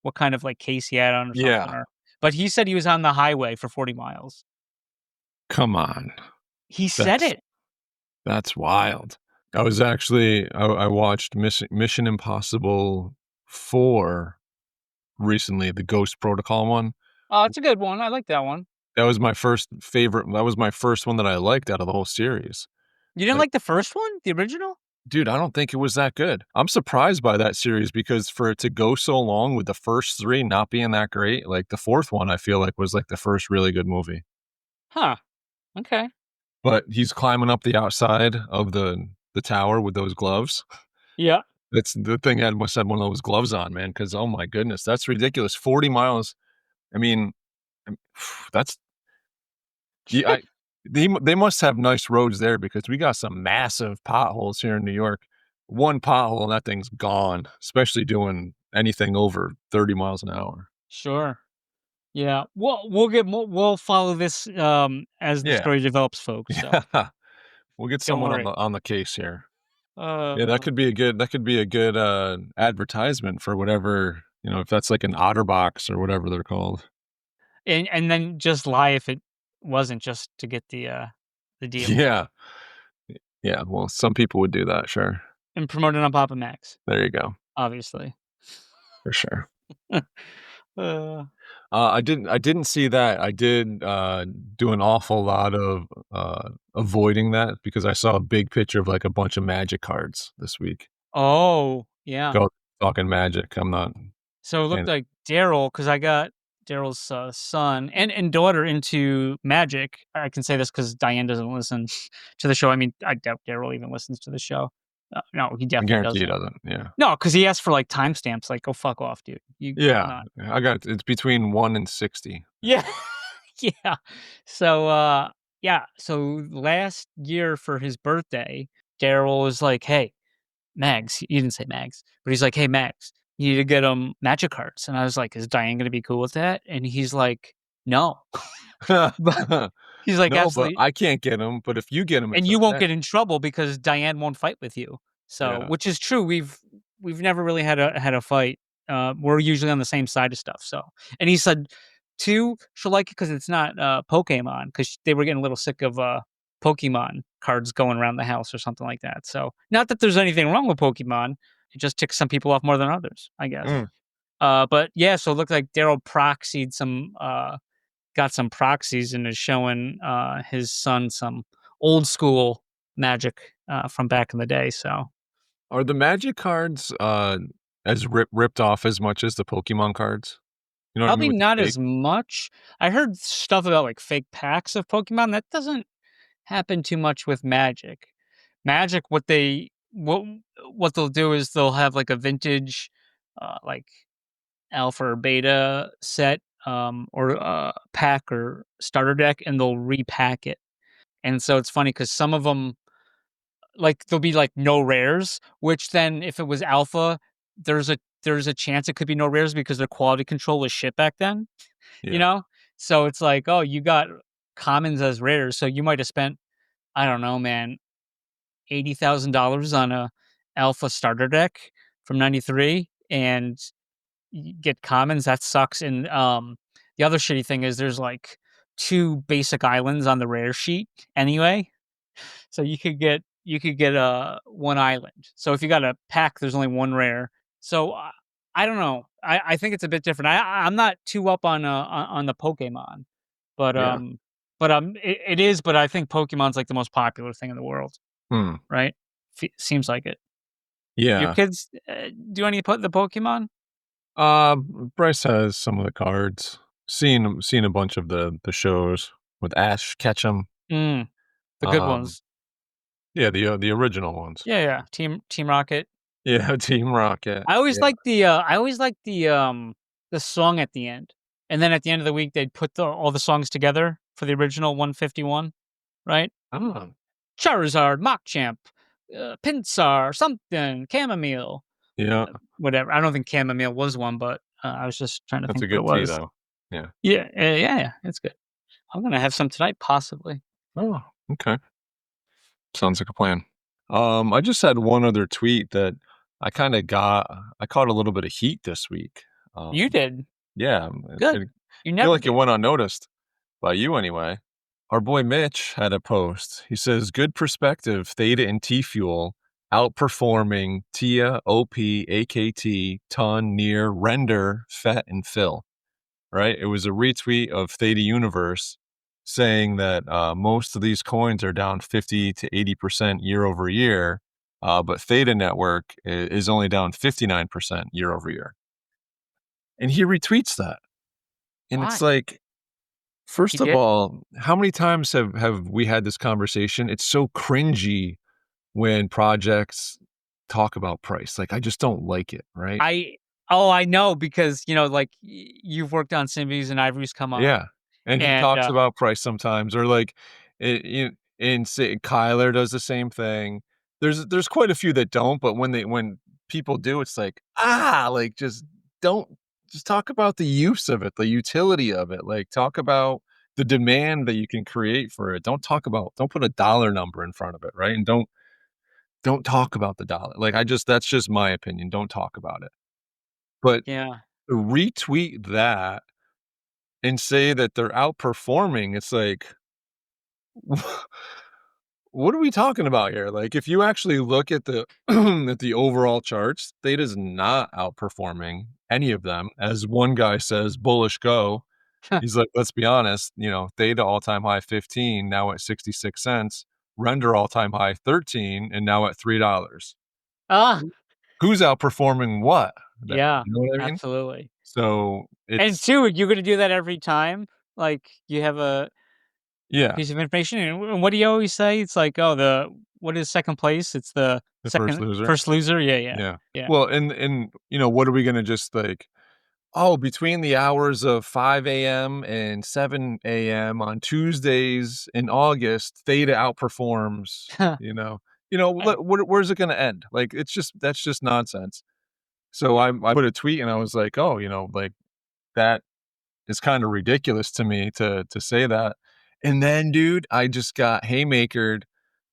what kind of like case he had on or something. Yeah. But he said he was on the highway for 40 miles. Come on. He said it. That's wild. I was actually I watched Mission Impossible 4 recently, the Ghost Protocol one. Oh, it's a good one. I like that one. That was my first favorite. That was my first one that I liked out of the whole series. You didn't like the first one? The original? Dude, I don't think it was that good. I'm surprised by that series because for it to go so long with the first 3 not being that great, like the 4th one, I feel like was like the first really good movie. Huh. Okay. But he's climbing up the outside of the tower with those gloves. Yeah. That's the thing. I must have one of those gloves on, man. Because oh my goodness, that's ridiculous. 40 miles. I mean, that's yeah. They must have nice roads there because we got some massive potholes here in New York. One pothole and that thing's gone. Especially doing anything over 30 miles an hour. Sure. Yeah. We'll follow this as the Yeah. story develops, folks. So Yeah. We'll get Don't someone worry. on the case here. Yeah, that could be a good advertisement for whatever, if that's like an OtterBox or whatever they're called. and then just lie if it wasn't just to get the deal Yeah. Yeah, well, some people would do that, sure. and promote it on Papa Max, There you go. obviously. For sure. Uh, I didn't see that. I did do an awful lot of avoiding that because I saw a big picture of like a bunch of Magic cards this week. oh, yeah. Go talking Magic. I'm not. So it looked And like Daryl, because I got Daryl's son and daughter into Magic. I can say this because Diane doesn't listen to the show. I mean, I doubt Daryl even listens to the show. No, he I definitely guarantee it doesn't. doesn't. Yeah. No, because he asked for like timestamps. Like, go fuck off, dude. You Yeah. not. It's between 1 and 60. Yeah, yeah. So, yeah. So last year for his birthday, Daryl was like, "Hey, Mags." He didn't say Mags, but he's like, "Hey, Mags, you need to get him Magic cards." And I was like, "Is Diane gonna be cool with that?" And he's like, "No." But he's like, No, but "Absolutely." I can't get them. But if you get them, And it's you won't okay. get in trouble because Diane won't fight with you. So, Yeah. which is true. We've never really had a fight. We're usually on the same side of stuff. So, and he said, two, she'll like it because it's not Pokemon, because they were getting a little sick of Pokemon cards going around the house or something like that. So, not that there's anything wrong with Pokemon. It just ticks some people off more than others, I guess. Mm. But yeah, so it looked like Daryl proxied got some proxies and is showing his son some old school Magic from back in the day. So Are the Magic cards as ripped off as much as the Pokemon cards? You know what I mean probably with the not fake? as much. I heard stuff about like fake packs of Pokemon. That doesn't happen too much with Magic. Magic, what they'll do is they'll have like a vintage, like alpha or beta set, or pack or starter deck, and they'll repack it. And so it's funny because some of them, like, there'll be like no rares, which then if it was alpha, there's a chance it could be no rares because their quality control was shit back then, you Yeah. know? So it's like, oh, you got commons as rares, so you might have spent, I don't know, man, $80,000 on a alpha starter deck from 93 and you get commons. That sucks. And the other shitty thing is there's like two basic islands on the rare sheet anyway. So you could get one island. So if you got a pack, there's only one rare. So I don't know. I think it's a bit different. I'm not too up on the Pokemon, but Yeah. it is. But I think Pokemon's like the most popular thing in the world, Hmm. right? Seems like it. Your Yeah. kids do any the Pokemon? Bryce has some of the cards. Seen a bunch of the shows with Ash Ketchum. Mm, the good Um, ones. yeah, the original ones. Yeah, yeah. Team Rocket. Yeah, Team Rocket. I always Yeah. like the song at the end, and then at the end of the week they'd put all the songs together for the original 151, right? Oh, Charizard, Machamp, Pinsir, something, Chamomile, yeah. whatever. I don't think Chamomile was one, but I was just trying to That's think a what it good tea was. though. Yeah. Yeah, yeah, it's good. I'm gonna have some tonight, possibly. Oh, okay. Sounds like a plan. I just had one other tweet that I caught a little bit of heat this week. You did Yeah, good. You I feel never like it did. went unnoticed by you anyway. Our boy Mitch had a post. He says, "Good perspective, Theta and T Fuel outperforming Tia, OP, AKT, Ton, Near, Render, Fet, and Phil." Right? It was a retweet of Theta Universe saying that most of these coins are down 50 to 80% year over year, but Theta Network is only down 59% year over year. And he retweets that. And it's Why? like, first He of did? all, how many times have we had this conversation? It's so cringy when projects talk about price. Like, I just don't like it, right? I know because, like, you've worked on Symbies and Ivory's come up, Yeah. And he and, talks about price sometimes, or like, and say Kyler does the same thing. There's quite a few that don't, but when people do, it's like, like, don't just talk about the use of it, the utility of it. Like, talk about the demand that you can create for it. Don't put a dollar number in front of it, right? And don't don't talk about the dollar. Like, that's just my opinion. Don't talk about it. But Yeah. retweet that and say that they're outperforming. It's like, what are we talking about here? Like, if you actually look at the at the overall charts, Theta is not outperforming any of them. As one guy says, bullish go. He's like, let's be honest, Theta all-time high 15, now at 66 cents. Render all-time high 13, and now at $3. Ah, Who's outperforming what? yeah, You know what I mean? absolutely. So And it's 2, you're gonna do that every time? Like, you have a yeah, piece of information, and what do you always say? It's like, "Oh, what is 2nd place? It's the the first second loser. first loser?" Yeah, yeah, Yeah. yeah. Well, and what are we gonna just like, oh, between the hours of 5 a.m. and 7 a.m. on Tuesdays in August, Theta outperforms, Right. where's it gonna end? Like, that's just nonsense. So I put a tweet and I was like, oh, like that is kind of ridiculous to me to say that. And then, dude, I just got haymakered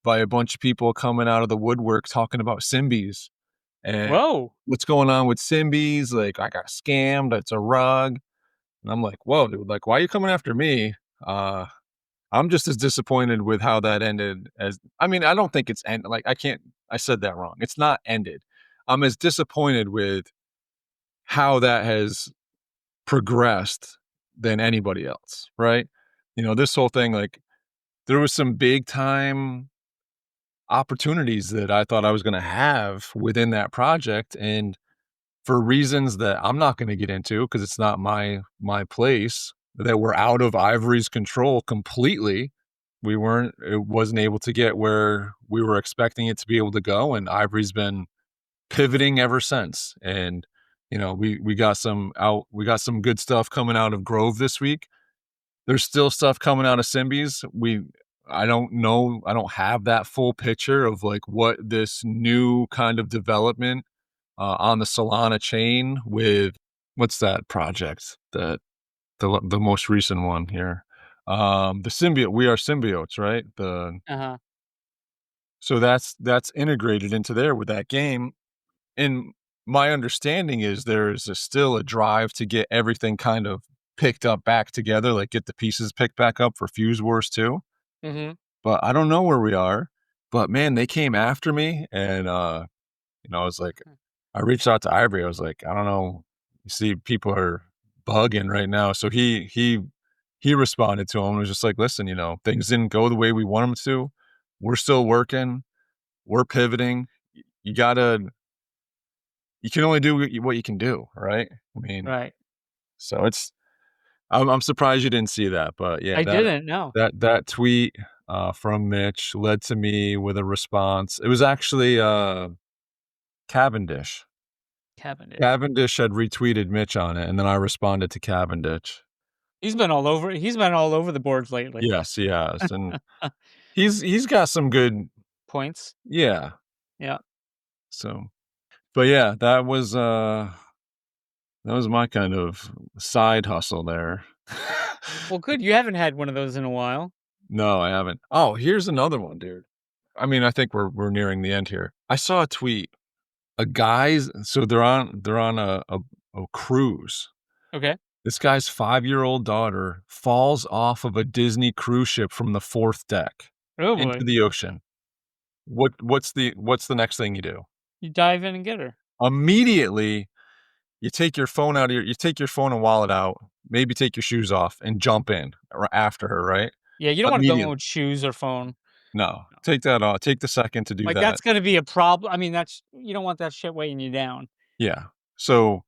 by a bunch of people coming out of the woodwork talking about Symbies and Whoa. what's going on with Symbies. Like, I got scammed. It's a rug. And I'm like, whoa, dude, like, why are you coming after me? I'm just as disappointed with how that ended I mean, I don't think it's end like I said that wrong. It's not ended. I'm as disappointed with how that has progressed than anybody else, right? This whole thing, like, there was some big time opportunities that I thought I was going to have within that project. And for reasons that I'm not going to get into, because it's not my place, that were out of Ivory's control completely. It wasn't able to get where we were expecting it to be able to go. And Ivory's been pivoting ever since. And, we got we got some good stuff coming out of Grove this week. There's still stuff coming out of Symbies. I don't know. I don't have that full picture of like what this new kind of development on the Solana chain with what's that project that the most recent one here, the symbiote. We are symbiotes, right? Uh-huh. So that's integrated into there with that game. And my understanding is still a drive to get everything kind of picked up back together, like get the pieces picked back up for Fuse Wars 2. Mhm. But I don't know where we are. But man, they came after me and I was like, I reached out to Ivory. I was like, I don't know. You see, people are bugging right now. So he responded to him and was just like, listen, things didn't go the way we want them to. We're still working. We're pivoting. You gotta you can only do what you can do, right? I mean, Right. so I'm surprised you didn't see that, but yeah, I didn't, no. that tweet from Mitch led to me with a response. It was actually Cavendish. Cavendish. Cavendish had retweeted Mitch on it, and then I responded to Cavendish. He's been all over the boards lately. Yes, he has, and he's got some good Points. yeah. Yeah. So, but yeah, that was my kind of side hustle there. Well, good. You haven't had one of those in a while. No, I haven't. Oh, here's another one, dude. I mean, I think we're nearing the end here. I saw a tweet. So they're on a cruise. Okay. This guy's 5-year-old daughter falls off of a Disney cruise ship from the 4th deck Oh, into boy. the ocean. What's the next thing you do? You dive in and get her. Immediately, you take your phone and wallet out, maybe take your shoes off and jump in after her, right? Yeah, you don't wanna go in Immediately. with shoes or phone. No, take that off. Take the second to do Like, that. that's gonna be a problem. I mean, you don't want that shit weighing you down. Yeah. So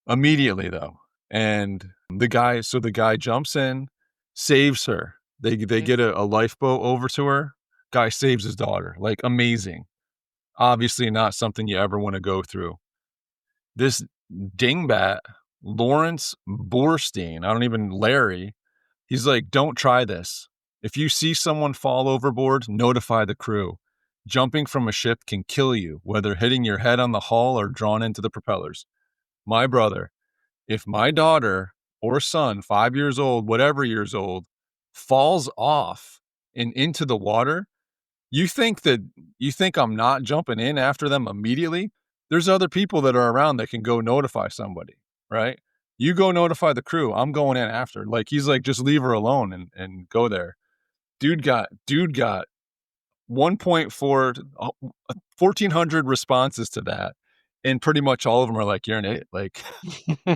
immediately though, and the guy jumps in, saves her. They Mhm. get a lifeboat over to her. Guy saves his daughter. Like, amazing. Obviously not something you ever want to go through. This dingbat, Lawrence Borstein, Larry, he's like, don't try this. If you see someone fall overboard, notify the crew. Jumping from a ship can kill you, whether hitting your head on the hull or drawn into the propellers. My brother, if my daughter or son, 5 years old, whatever years old, falls off and into the water, You think I'm not jumping in after them immediately? There's other people that are around that can go notify somebody, right? You go notify the crew. I'm going in after. Like, he's like, just leave her alone and go there. Dude got 1.4 1,400 responses to that, and pretty much all of them are like, "You're an idiot." Like,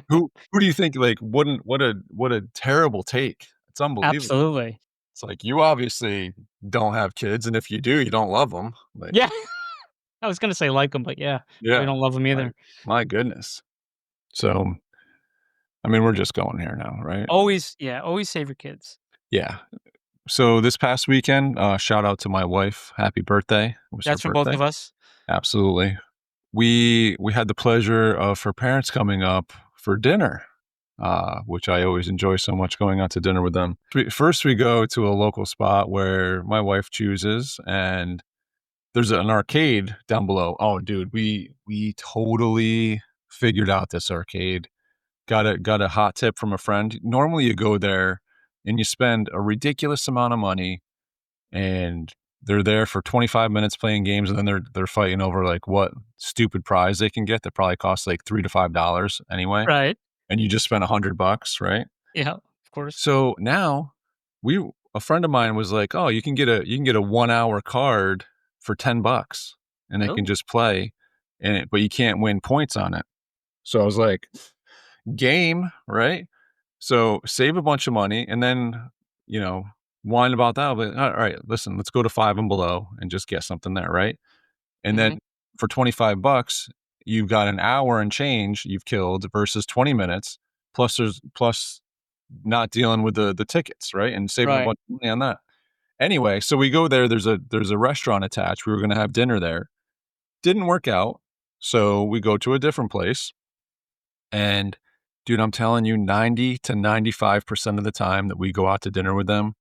who do you think, like, what a terrible take. It's unbelievable. Absolutely. It's like, you obviously don't have kids, and if you do, you don't love them. Like, Yeah. I was gonna say like them, but yeah, we yeah, don't love them like, either. my goodness. So, I mean, we're just going here now, right? Always save your kids. Yeah. So this past weekend, shout out to my wife. Happy birthday. It was her That's from both birthday. of us. Absolutely. We had the pleasure of her parents coming up for dinner, which I always enjoy so much, going out to dinner with them. First, we go to a local spot where my wife chooses, and there's an arcade down below. Oh, dude, we totally figured out this arcade. Got a hot tip from a friend. Normally, you go there and you spend a ridiculous amount of money, and they're there for 25 minutes playing games, and then they're fighting over, like, what stupid prize they can get that probably costs, like, $3 to $5 anyway, Right. and you just spent $100, right? Yeah, of course. So now a friend of mine was like, "Oh, you can get a 1-hour card for $10, and they Oh, can just play, but you can't win points on it." So I was like, "Game, right?" So save a bunch of money, and then, you know, whine about that, but, "All right, listen, let's go to Five and Below and just get something there," right? And then mhm. for $25, you've got an hour and change you've killed versus 20 minutes, plus not dealing with the tickets, right? And saving a Right. bunch of money on that. Anyway, so we go there, there's a restaurant attached, we were gonna have dinner there. Didn't work out, so we go to a different place, and, dude, I'm telling you, 90 to 95% of the time that we go out to dinner with them,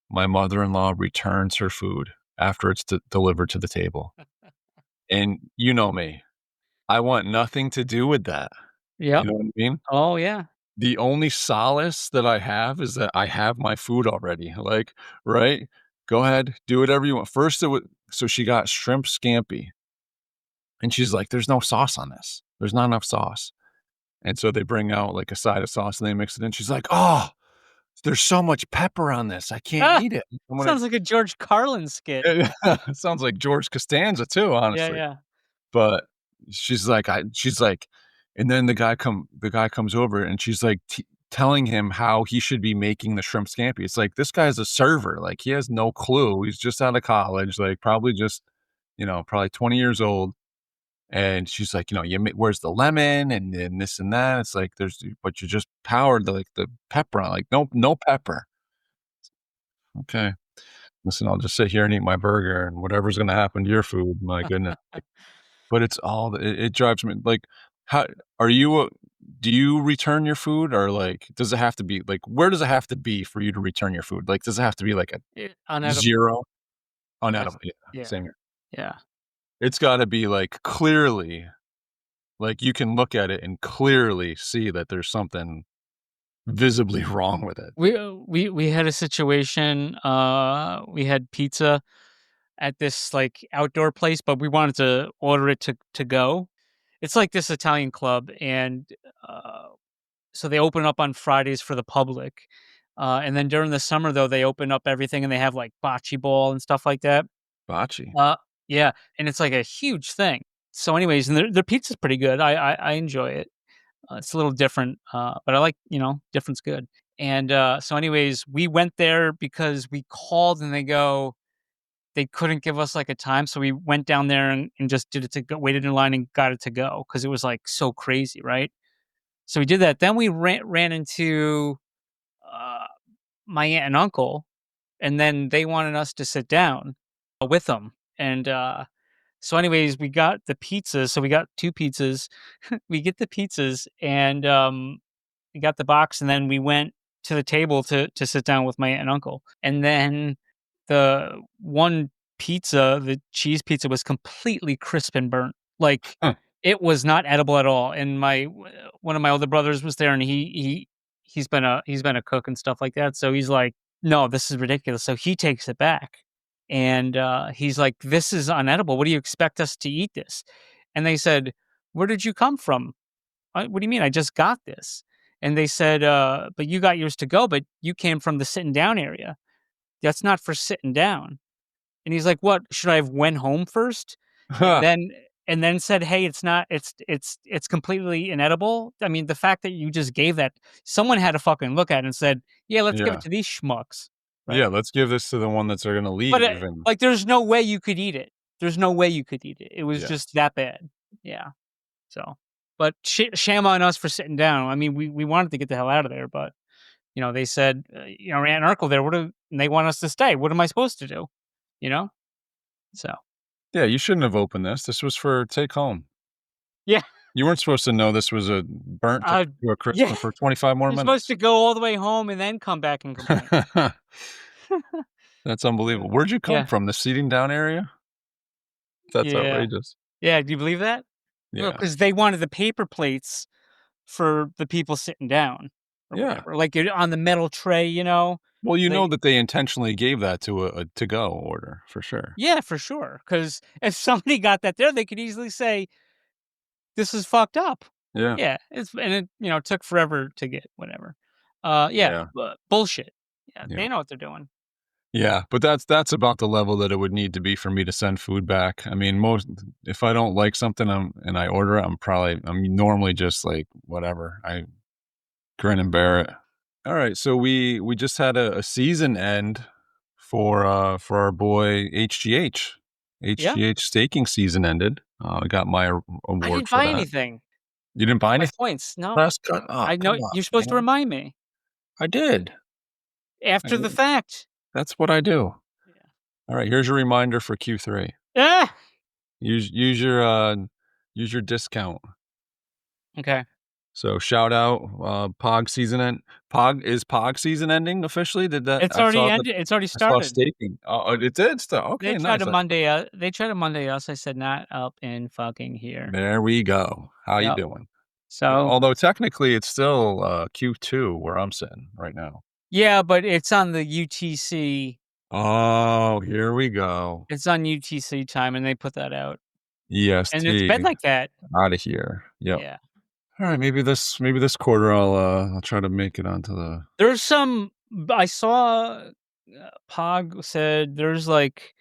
my mother-in-law returns her food after it's delivered to the table. And you know me, I want nothing to do with that. You Yep. know what I mean? Oh, yeah. The only solace that I have is that I have my food already, like, right? Go ahead, do whatever you want. First, so she got shrimp scampi, and she's like, "There's no sauce on this. There's not enough sauce." And so they bring out, like, a side of sauce, and they mix it in. She's like, "Oh, there's so much pepper on this. I can't Ah, eat it." I'm gonna sounds like a George Carlin skit. It sounds like George Costanza too, Yeah, honestly. yeah. But she's like, and then the guy comes over, and she's like telling him how he should be making the shrimp scampi. It's like, this guy's a server, like, he has no clue. He's just out of college, like, probably just, probably 20 years old. And she's like, where's the lemon and this and that. It's like, but you just powered the pepper on, like, no pepper. Okay. Listen, I'll just sit here and eat my burger, and whatever's gonna happen to your food, my goodness. But it's all it drives me, like, how are you do you return your food, or, like, does it have to be, like, where does it have to be for you to return your food? Like, does it have to be like a Unedible. 0? Yes. Unedible, yeah, Yeah. same here. Yeah. It's gotta be, like, clearly, like, you can look at it and clearly see that there's something visibly wrong with it. We had a situation, we had pizza at this, like, outdoor place, but we wanted to order it to go. It's like this Italian club, and, uh, so they open up on Fridays for the public, and then during the summer, though, they open up everything, and they have, like, bocce ball and stuff like that. Bocce. Uh, yeah, and it's, like, a huge thing. So anyways, and their pizza's pretty good. I enjoy it. It's a little different, but I like, different's good. And, so anyways, we went there because we called and they couldn't give us, like, a time, so we went down there and just did it to go, waited in line and got it to go because it was, like, so crazy, right? So we did that. Then we ran into, uh, my aunt and uncle, and then they wanted us to sit down, with them. And, so anyways, we got the pizzas, so we got 2 pizzas. We get the pizzas, and, we got the box, and then we went to the table to sit down with my aunt and uncle. And then the one pizza, the cheese pizza, was completely crisp and burnt. Like, Huh. it was not edible at all. And one of my older brothers was there, and he's been a cook and stuff like that. So he's like, "No, this is ridiculous." So he takes it back. And he's like, "This is unedible. What do you expect us to eat this?" And they said, "Where did you come from?" What do you mean? I just got this. And they said, "But you got yours to go, but you came from the sitting down area. That's not for sitting down." And he's like, "What? Should I have went home first and then said, 'Hey, it's not it's completely inedible'?" I mean, the fact that you just gave that, someone had to fucking look at it and said, "Yeah, let's give Yeah. it to these schmucks." Yeah, Right? let's give this to the one that's gonna But, leave and like, there's no way you could eat it. There's no way you could eat it. It was just yes. that bad. Yeah. So, but shame on us for sitting down. I mean, we wanted to get the hell out of there, but, they said, "Aunt and uncle there, and they want us to stay. What am I supposed to do?" You know? So, Yeah, you shouldn't have opened this. This was for take home. yeah. You weren't supposed to know this was a burnt Uh, to a crisp yeah. for 25 more You're supposed to minutes. go all the way home and then come back and complain. That's unbelievable. Where'd you come Yeah. from? The seating down area? That's Yeah. outrageous. Yeah, do you believe that? Well, Yeah. because they wanted the paper plates for the people sitting down or Yeah. whatever, like, on the metal tray, Well, you know they that they intentionally gave that to a to-go order for sure. yeah, for sure. Because if somebody got that there, they could easily say, "This is fucked up." Yeah. Yeah, it took forever to get whatever. Yeah, Yeah. bullshit. Yeah, Yeah. they know what they're doing. Yeah, but that's about the level that it would need to be for me to send food back. I mean, most if I don't like something and I order it, I'm normally just like whatever. I grin and bear it. All right, so we just had a season end for our boy HGH. Yeah. HGH staking season ended. I got my I award didn't for buy that. anything. You didn't buy My anything points, no. last cut? Oh, I know come on, you're supposed to man. remind me I did. after the I- fact. That's what I do. Yeah. All right, here's your reminder for Q3. Ah! Use your discount. Okay. So shout out POG season end. POG season ending officially? Did that It's already ended. It's already I saw started. staking. Oh, it did start. They Okay, tried nice. to Monday they tried to Monday us. I said, "Not up in fucking here." There we go. How you Yep. doing? So, Although technically it's still Q2 where I'm sitting right now. yeah, but it's on the UTC. Oh, here we go. It's on UTC time, and they put that out. And it's been EST like that. out of here. Yep. Yeah. All right, maybe this quarter I'll try to make it onto the There's some I saw, Pog said there's, like,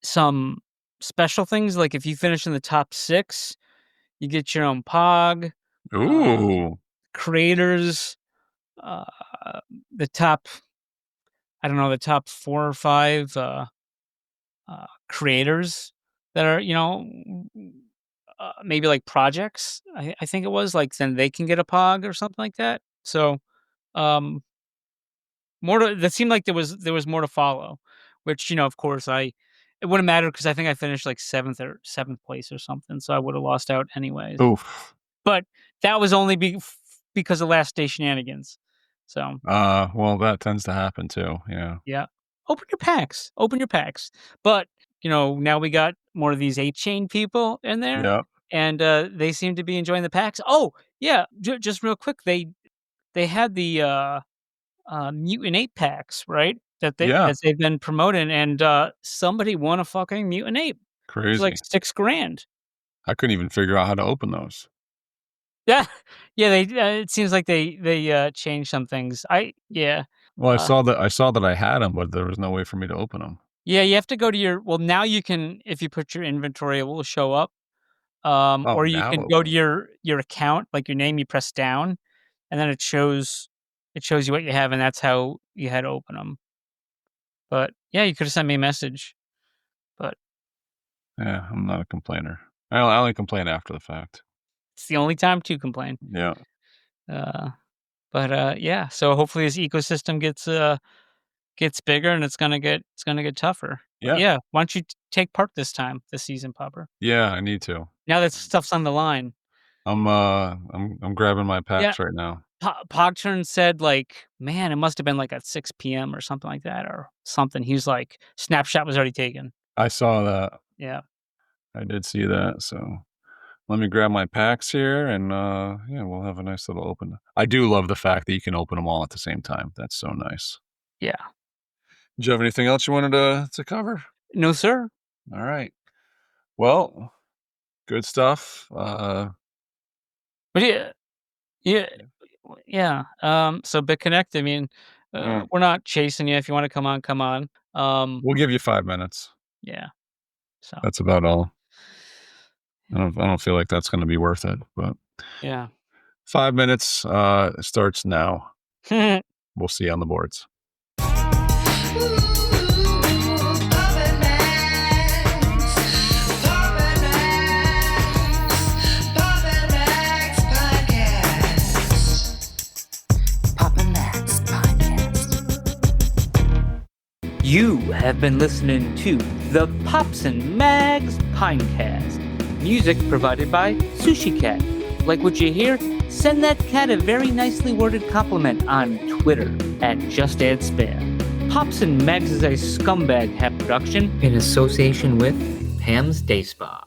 some special things, like, if you finish in the top 6, you get your own Pog, uh, Ooh. creators, uh, the top I don't know, the top 4 or 5, creators that are, maybe, like, projects, I think it was, like, then they can get a Pog or something like that. So, um more to that seemed like there was more to follow, which, of course, it wouldn't matter because I think I finished, like, 7th place or something, so I would've lost out anyways. Oof. But that was only because of last day shenanigans. So, Well, that tends to happen too. Yeah. yeah. Open your packs. But, now we got more of these 8-chain people in there, Yeah. and, they seem to be enjoying the packs. Oh, yeah, just real quick, they had the, Mutant Ape packs, right? Yeah. That they've been promoting, and, somebody won a fucking Mutant Ape for, like, Crazy. 6 grand. I couldn't even figure out how to open those. Yeah. Yeah, it seems like they changed some things. Yeah. Well, Uh, I saw that I had them, but there was no way for me to open them. yeah, you have to go to now you can, if you put your inventory, it will show up, Oh, or you now can it go to will. your account, like your name, you press down, and then it shows you what you have, and that's how you had to open them. But, yeah, you coulda sent me a message, but Yeah, I'm not a complainer. I only complain after the fact. it's the only time to complain. Yeah. Uh, but, yeah, so hopefully this ecosystem gets bigger, and it's gonna get tougher. But, Yeah. yeah, why don't you take part this season, Popper? Yeah, I need to. Now that stuff's on the line. I'm grabbing my Yeah, packs right now. Pogturn said, like, "Man, it must have been, like, at 6 p.m. or something like that or something." He was like, "Snapshot was already taken." I saw that. Yeah. I did see that, so let me grab my packs here and yeah, we'll have a nice little open. I do love the fact that you can open them all at the same time. That's so nice. Yeah. Did you have anything else you wanted to cover? No, sir. All right. Well, good stuff. But yeah. So BitConnect, I mean, we're not chasing you. If you want to come on, come on. We'll give you 5 minutes. Yeah. So That's about all. I don't feel like that's going to be worth it, but yeah. 5 minutes starts now. We'll see you on the boards. You have been listening to the Pops and Mags Pinecast. Music provided by Sushi Cat. Like what you hear? Send that cat a very nicely worded compliment on Twitter at JustAddSpam. Pops and Mags is a Scumbag Hat production in association with Pam's Day Spa.